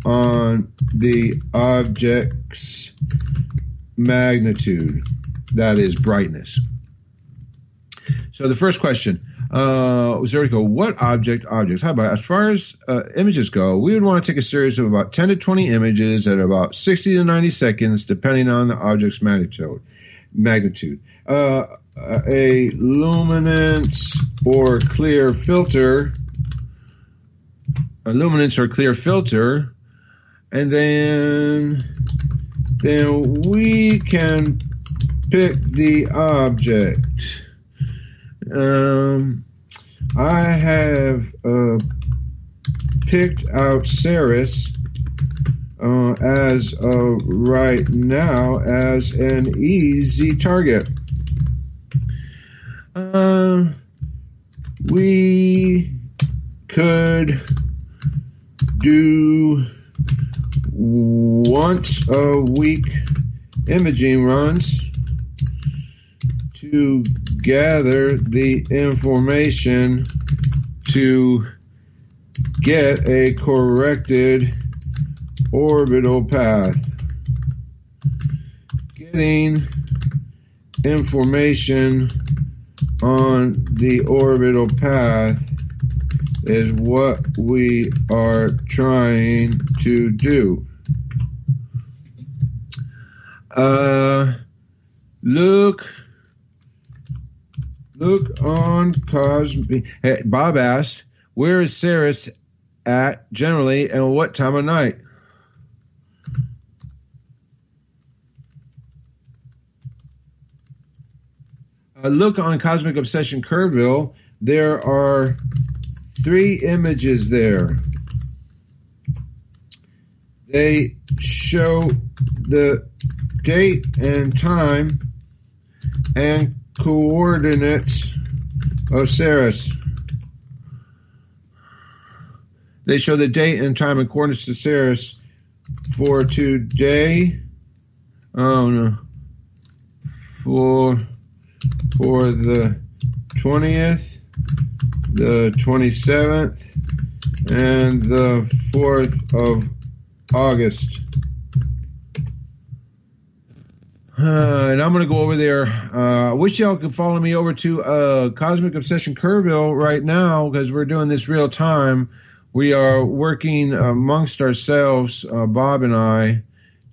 S4: on the object's magnitude, that is brightness. So the first question, what objects? How about as far as images go, we would want to take a series of about 10 to 20 images at about 60 to 90 seconds, depending on the object's magnitude. A luminance or clear filter, and then we can pick the object. I have picked out Ceres as of right now as an easy target. We could do once a week imaging runs to gather the information to get a corrected orbital path. Getting information on the orbital path is what we are trying to do. Look on Cosmic. Hey, Bob asked, where is Ceres at generally and what time of night? Look on Cosmic Obsession Kerrville. There are 3 images there. They show the date and time and coordinates of Ceres. They show the date and time and coordinates of Ceres for today. Oh no. For the 20th, the 27th, and the 4th of August. And I'm going to go over there. I wish y'all could follow me over to Cosmic Obsession Kerrville right now, because we're doing this real time. We are working amongst ourselves, Bob and I,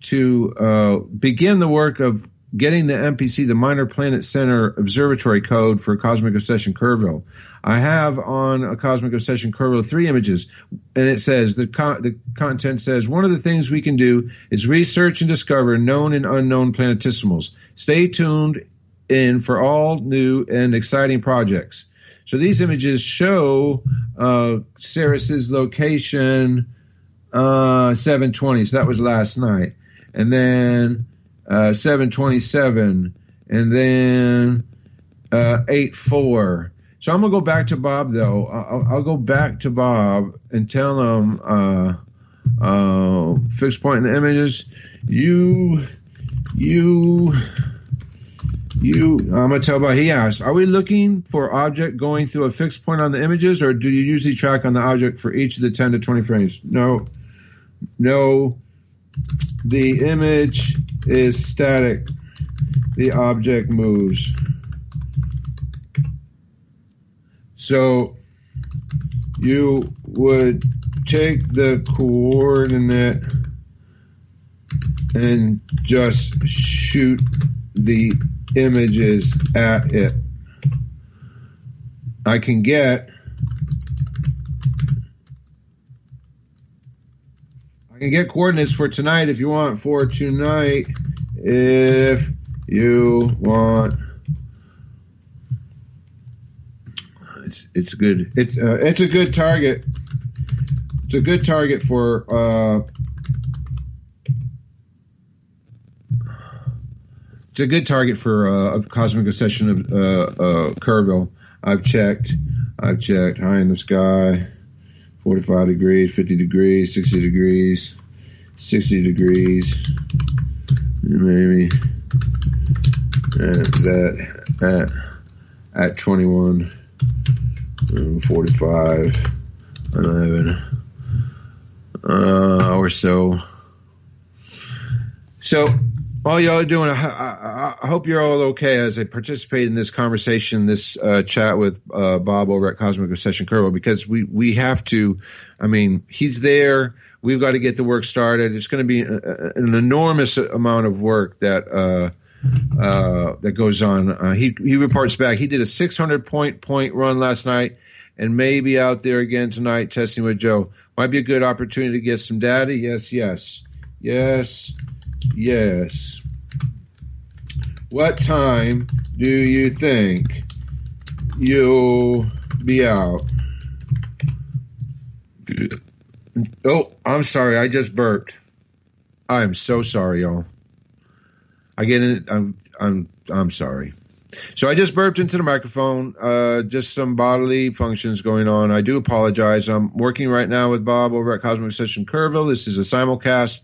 S4: to begin the work of getting the MPC, the Minor Planet Center Observatory code for Cosmic Obsession Kerrville. I have on a Cosmic Obsession Kerrville 3 images, and it says, the content says, one of the things we can do is research and discover known and unknown planetesimals. Stay tuned in for all new and exciting projects. So these images show Ceres's location 720, so that was last night. And then 727, and then 84. So I'm going to go back to Bob, though. I'll go back to Bob and tell him fixed point in the images. I'm going to tell Bob. He asked, are we looking for object going through a fixed point on the images, or do you usually track on the object for each of the 10 to 20 frames? No. The image is static. The object moves. So you would take the coordinate and just shoot the images at it. I can get coordinates for tonight if you want. For tonight, if you want. It's good. It's a good target. It's a good target for. It's a good target for a cosmic obsession of Kerrville. I've checked. High in the sky. 45 degrees, 50 degrees, 60 degrees, 60 degrees, maybe at 21, 45, 11, or so. So all y'all are doing, I hope you're all okay as I participate in this conversation, this chat with Bob over at Cosmic Obsession Kerrville, because we have to. I mean, he's there. We've got to get the work started. It's going to be an enormous amount of work that goes on. He reports back. He did a 600 point run last night, and maybe out there again tonight testing with Joe. Might be a good opportunity to get some data. Yes. What time do you think you'll be out? Oh, I'm sorry. I just burped. I'm so sorry, y'all. I get it. I'm sorry. So I just burped into the microphone. Just some bodily functions going on. I do apologize. I'm working right now with Bob over at Cosmic Obsession Kerrville. This is a simulcast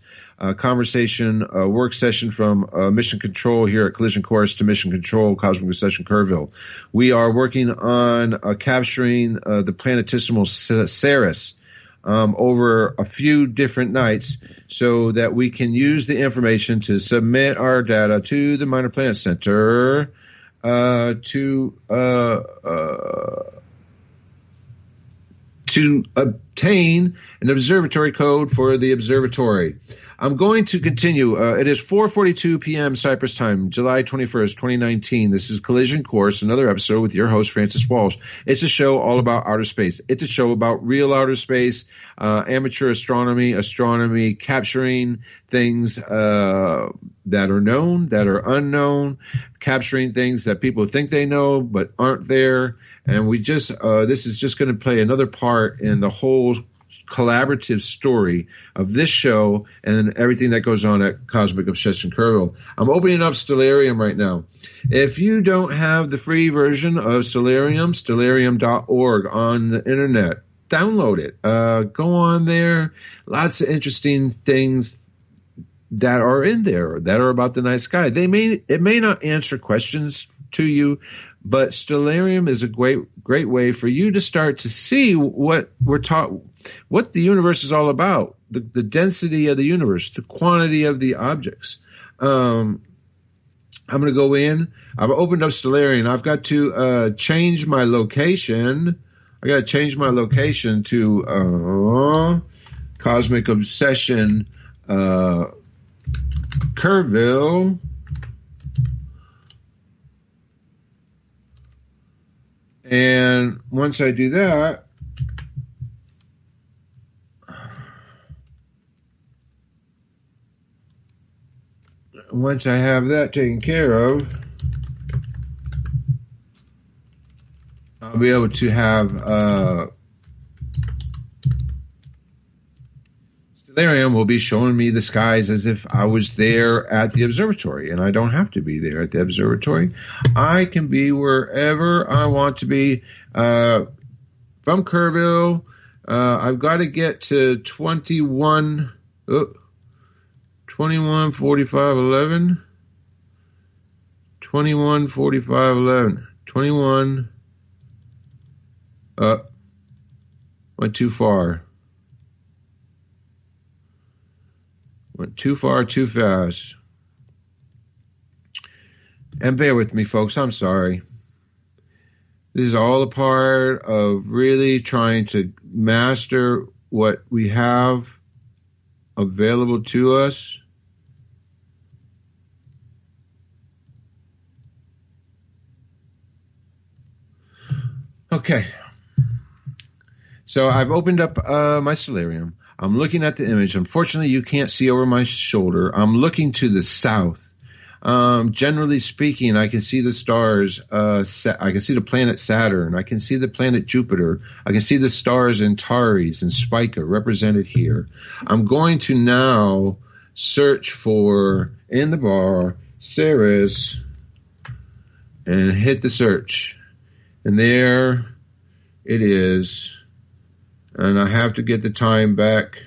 S4: conversation, work session from Mission Control here at Collision Course to Mission Control, Cosmic Obsession Kerrville. We are working on capturing the planetesimal Ceres over a few different nights so that we can use the information to submit our data to the Minor Planet Center to obtain an observatory code for the observatory. I'm going to continue. It is 4:42 p.m. Cyprus time, July 21st, 2019. This is Collision Course, another episode with your host, Francis Walsh. It's a show all about outer space. It's a show about real outer space, amateur astronomy, capturing things that are known, that are unknown, capturing things that people think they know but aren't there. And we just this is just going to play another part in the whole collaborative story of this show and everything that goes on at Cosmic Obsession Kerrville. I'm opening up Stellarium right now. If you don't have the free version of Stellarium, stellarium.org on the internet, download it. Go on there. Lots of interesting things that are in there that are about the night sky. It may not answer questions to you, but Stellarium is a great way for you to start to see what we're taught, what the universe is all about, the density of the universe, the quantity of the objects. I'm going to go in. I've opened up Stellarium. I've got to change my location. I got to change my location to Cosmic Obsession Kerrville. And once I do that, once I have that taken care of, I'll be able to have Stellarium will be showing me the skies as if I was there at the observatory, and I don't have to be there at the observatory. I can be wherever I want to be. From Kerrville, I've got to get to 21, 45, 11. 21, 45, 11. 21. Went too far. Went too far, too fast. And bear with me, folks. I'm sorry. This is all a part of really trying to master what we have available to us. Okay. So I've opened up my Stellarium. I'm looking at the image. Unfortunately, you can't see over my shoulder. I'm looking to the south. Generally speaking, I can see the stars. I can see the planet Saturn. I can see the planet Jupiter. I can see the stars Antares and Spica represented here. I'm going to now search for, in the bar, Ceres, and hit the search. And there it is. And I have to get the time back.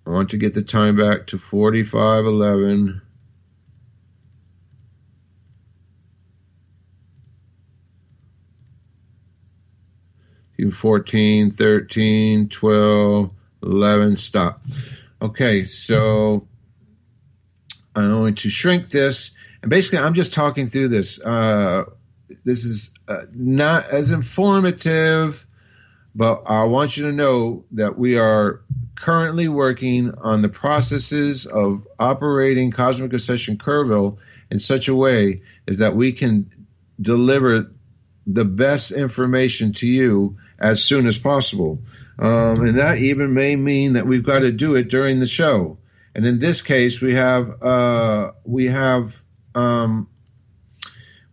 S4: I want to get the time back to 45:11. To 14, 13, 12, 11, stop. Okay, so I'm going to shrink this. And basically, I'm just talking through this. This is not as informative, but I want you to know that we are currently working on the processes of operating Cosmic Obsession Kerrville in such a way as that we can deliver the best information to you as soon as possible. And that even may mean that we've got to do it during the show. And in this case, we have Bob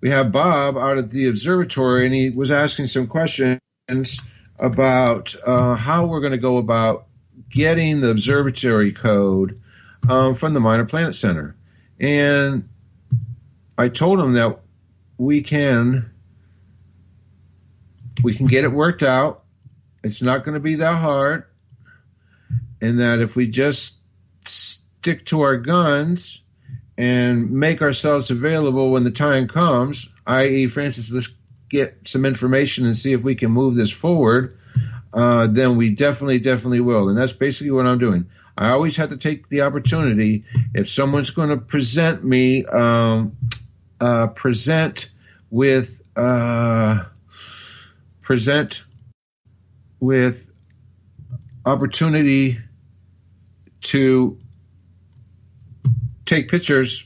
S4: out at the observatory, and he was asking some questions about how we're going to go about getting the observatory code from the Minor Planet Center. And I told him that we can get it worked out. It's not going to be that hard. And that if we just stick to our guns and make ourselves available when the time comes, i.e., Francis, let's get some information and see if we can move this forward, then we definitely will. And that's basically what I'm doing. I always have to take the opportunity, if someone's going to present me, present with opportunity to take pictures,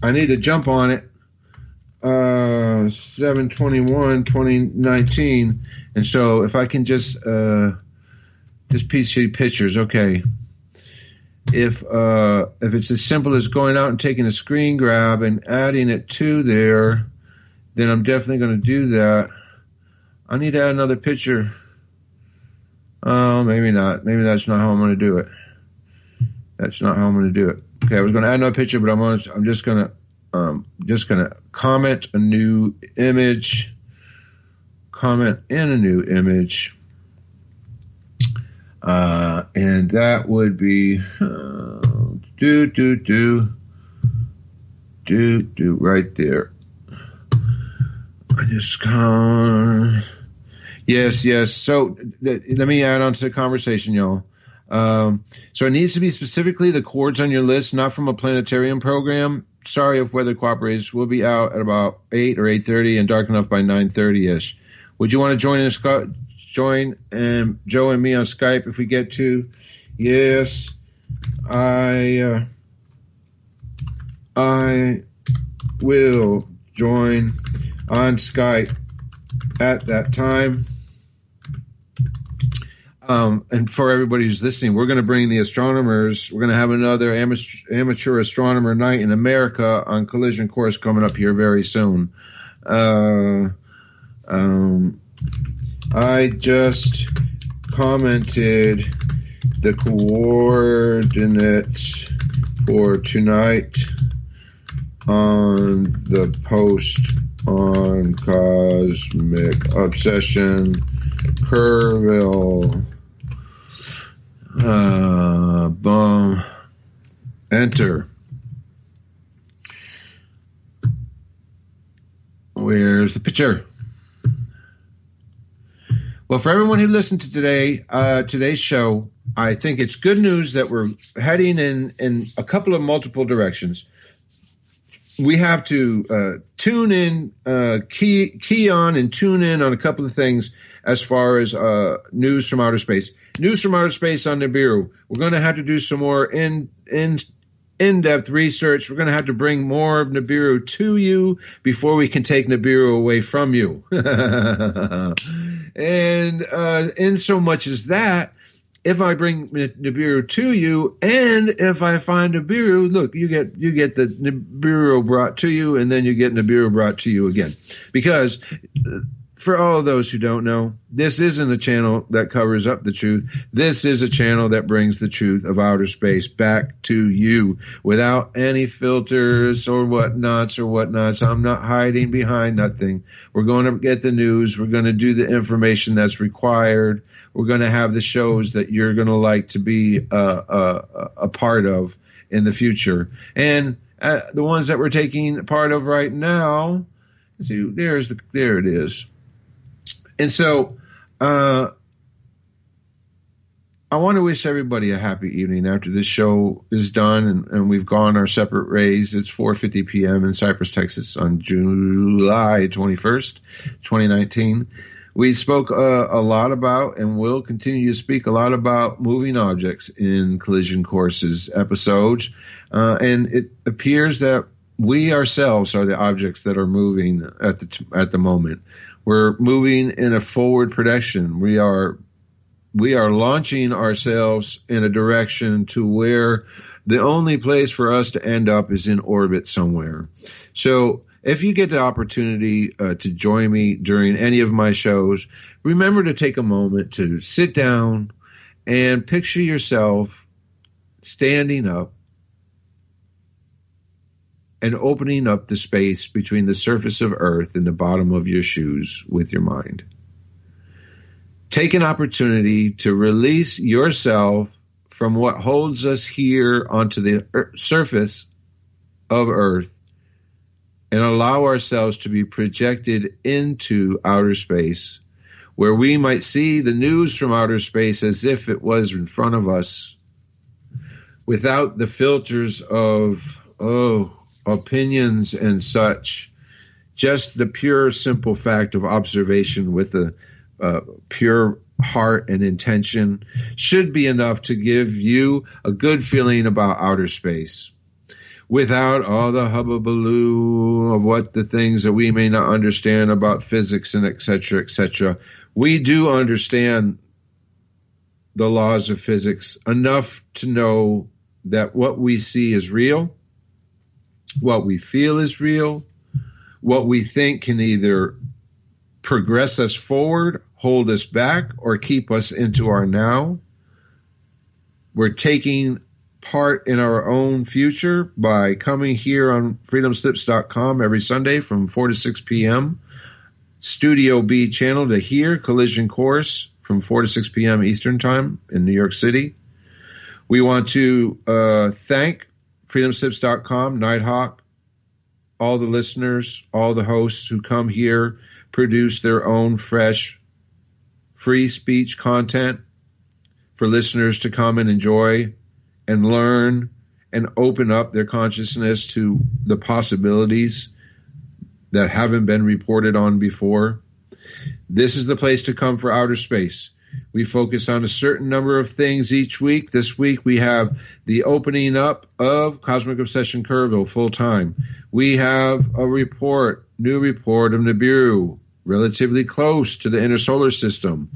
S4: I need to jump on it. 7/21/2019, and so if I can just PC pictures, okay. If it's as simple as going out and taking a screen grab and adding it to there, then I'm definitely going to do that. I need to add another picture. Oh, maybe not. Maybe that's not how I'm going to do it. That's not how I'm going to do it. Okay, I was going to add another picture, but I'm just going to comment a new image. Comment in a new image. And that would be right there. I just yes. So let me add on to the conversation, y'all. So it needs to be specifically the chords on your list, not from a planetarium program. Sorry if weather cooperates. We'll be out at about 8 or 8:30 and dark enough by 9:30ish. Would you want to join Joe and me on Skype if we get to? Yes, I will join. on Skype at that time. And for everybody who's listening, we're going to bring the astronomers. We're going to have another amateur astronomer night in America on Collision Course coming up here very soon. I just commented the coordinates for tonight on the post on Cosmic Obsession Kerrville. Boom. Enter. Where's the picture? Well, for everyone who listened to today's show, I think it's good news that we're heading in a couple of multiple directions. We have to tune in, key on and tune in on a couple of things as far as news from outer space. News from outer space on Nibiru. We're going to have to do some more in-depth research. We're going to have to bring more of Nibiru to you before we can take Nibiru away from you. And in so much as that, if I bring Nibiru to you, and if I find Nibiru, look, you get the Nibiru brought to you, and then you get Nibiru brought to you again. Because for all of those who don't know, this isn't a channel that covers up the truth. This is a channel that brings the truth of outer space back to you without any filters or whatnots. I'm not hiding behind nothing. We're going to get the news. We're going to do the information that's required. We're going to have the shows that you're going to like to be a part of in the future. And the ones that we're taking part of right now, see, there it is. And so I want to wish everybody a happy evening after this show is done and we've gone our separate ways. It's 4:50 p.m. in Cypress, Texas on July 21st, 2019. We spoke a lot about and will continue to speak a lot about moving objects in Collision Courses episodes. And it appears that we ourselves are the objects that are moving at the moment. We're moving in a forward projection. We are launching ourselves in a direction to where the only place for us to end up is in orbit somewhere. So if you get the opportunity to join me during any of my shows, remember to take a moment to sit down and picture yourself standing up and opening up the space between the surface of Earth and the bottom of your shoes with your mind. Take an opportunity to release yourself from what holds us here onto the surface of Earth and allow ourselves to be projected into outer space, where we might see the news from outer space as if it was in front of us, without the filters of, opinions and such. Just the pure, simple fact of observation with a pure heart and intention should be enough to give you a good feeling about outer space, without all the hubbubaloo of what the things that we may not understand about physics and et cetera, et cetera. We do understand the laws of physics enough to know that what we see is real, what we feel is real, what we think can either progress us forward, hold us back, or keep us into our now. We're taking part in our own future by coming here on freedomslips.com every Sunday from 4 to 6 p.m. Studio B channel to hear Collision Course from 4 to 6 p.m. Eastern Time in New York City. We want to thank freedomslips.com, Nighthawk, all the listeners, all the hosts who come here, produce their own fresh, free speech content for listeners to come and enjoy and learn and open up their consciousness to the possibilities that haven't been reported on before. This is the place to come for outer space. We focus on a certain number of things each week. This week we have the opening up of Cosmic Obsession Kerrville full time. We have a new report of Nibiru, relatively close to the inner solar system.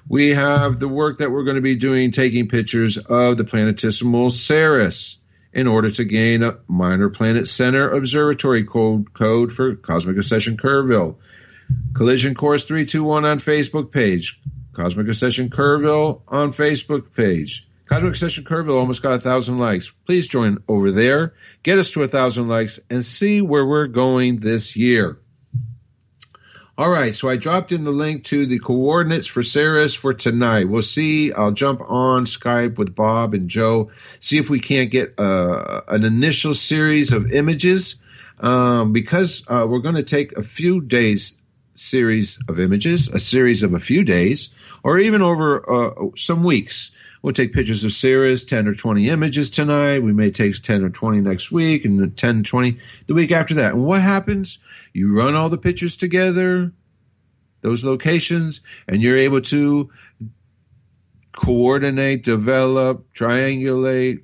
S4: We have the work that we're going to be doing, taking pictures of the planetesimal Ceres in order to gain a minor planet center observatory code for Cosmic Obsession Kerrville. Collision Course 321 on Facebook page. Cosmic Obsession Kerrville on Facebook page. Cosmic Obsession Kerrville almost got 1,000 likes. Please join over there. Get us to 1,000 likes and see where we're going this year. All right, so I dropped in the link to the coordinates for Ceres for tonight. We'll see. I'll jump on Skype with Bob and Joe, see if we can't get an initial series of images, because we're going to take a few days series of images, a series of a few days, or even over some weeks. We'll take pictures of Ceres, 10 or 20 images tonight. We may take 10 or 20 next week, and then 10, 20 the week after that. And what happens? You run all the pictures together, those locations, and you're able to coordinate, develop, triangulate,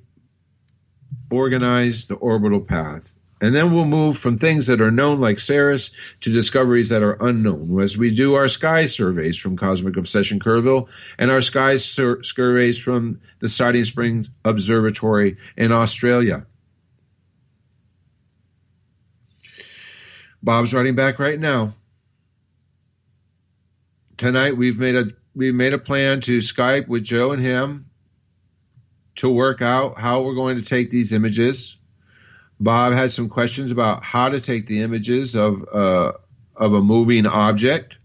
S4: organize the orbital path. And then we'll move from things that are known like Ceres to discoveries that are unknown as we do our sky surveys from Cosmic Obsession Kerrville and our sky surveys from the Siding Springs Observatory in Australia. Bob's writing back right now. Tonight we've made a plan to Skype with Joe and him to work out how we're going to take these images. Bob had some questions about how to take the images of a moving object.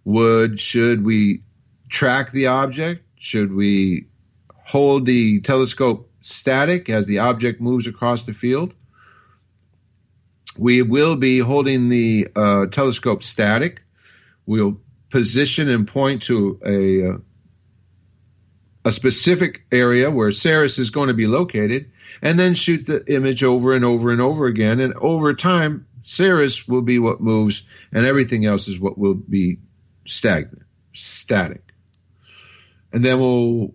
S4: Should we track the object? Should we hold the telescope static as the object moves across the field? We will be holding the telescope static. We'll position and point to a specific area where Ceres is going to be located, and then shoot the image over and over and over again. And over time, Ceres will be what moves, and everything else is what will be static. And then we'll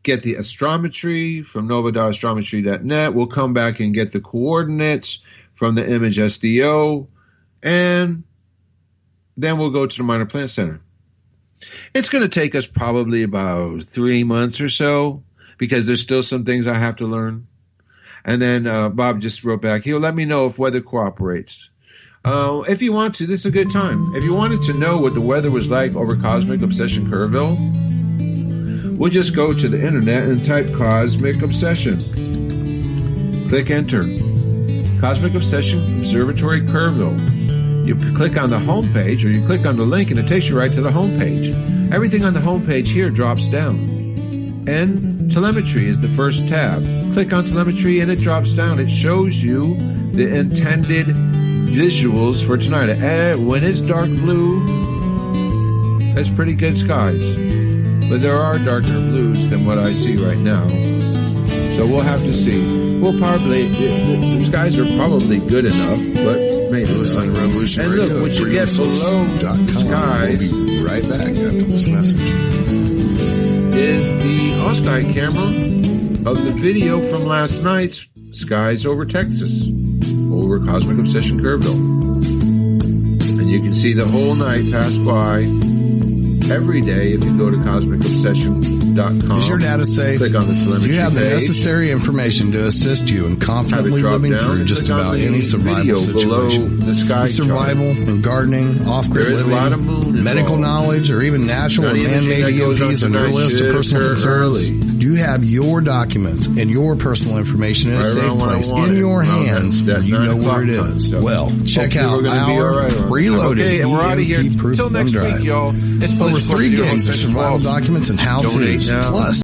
S4: get the astrometry from nova.astrometry.net. We'll come back and get the coordinates from the image SDO, and then we'll go to the Minor Planet Center. It's going to take us probably about 3 months or so because there's still some things I have to learn. And then Bob just wrote back, he'll let me know if weather cooperates. If you want to, this is a good time. If you wanted to know what the weather was like over Cosmic Obsession Kerrville, we'll just go to the internet and type Cosmic Obsession. Click enter. Cosmic Obsession Observatory Kerrville. You click on the home page, or you click on the link and it takes you right to the home page. Everything on the home page here drops down. And telemetry is the first tab. Click on telemetry and it drops down. It shows you the intended visuals for tonight. When it's dark blue, that's pretty good skies. But there are darker blues than what I see right now. So we'll have to see. We'll probably, the skies are probably good enough, but maybe.
S3: Listen to Revolution
S4: and
S3: Radio,
S4: look, what you get below the skies.
S3: We'll be right back after this message.
S4: Is the all-sky camera of the video from last night's skies over Texas, over Cosmic Obsession Kerrville. And you can see the whole night pass by every day if you go to cosmicobsession.com.
S3: Is your data safe?
S4: Click on the telemetry
S3: Do you have the
S4: page.
S3: necessary information to assist you in confidently living through just about any survival situation?
S4: The sky
S3: survival and gardening, off-grid
S4: there is
S3: living,
S4: a lot of moon
S3: medical
S4: involved.
S3: knowledge, or even natural or man-made EMPs on your list of personal concerns? Do you have your documents and your personal information in a safe place in your hands where you know where it is? Well, check out our preloaded EMP-proof thumb drive.
S4: Till next week, y'all.
S3: Over 3 gigs of survival documents and how-tos. Plus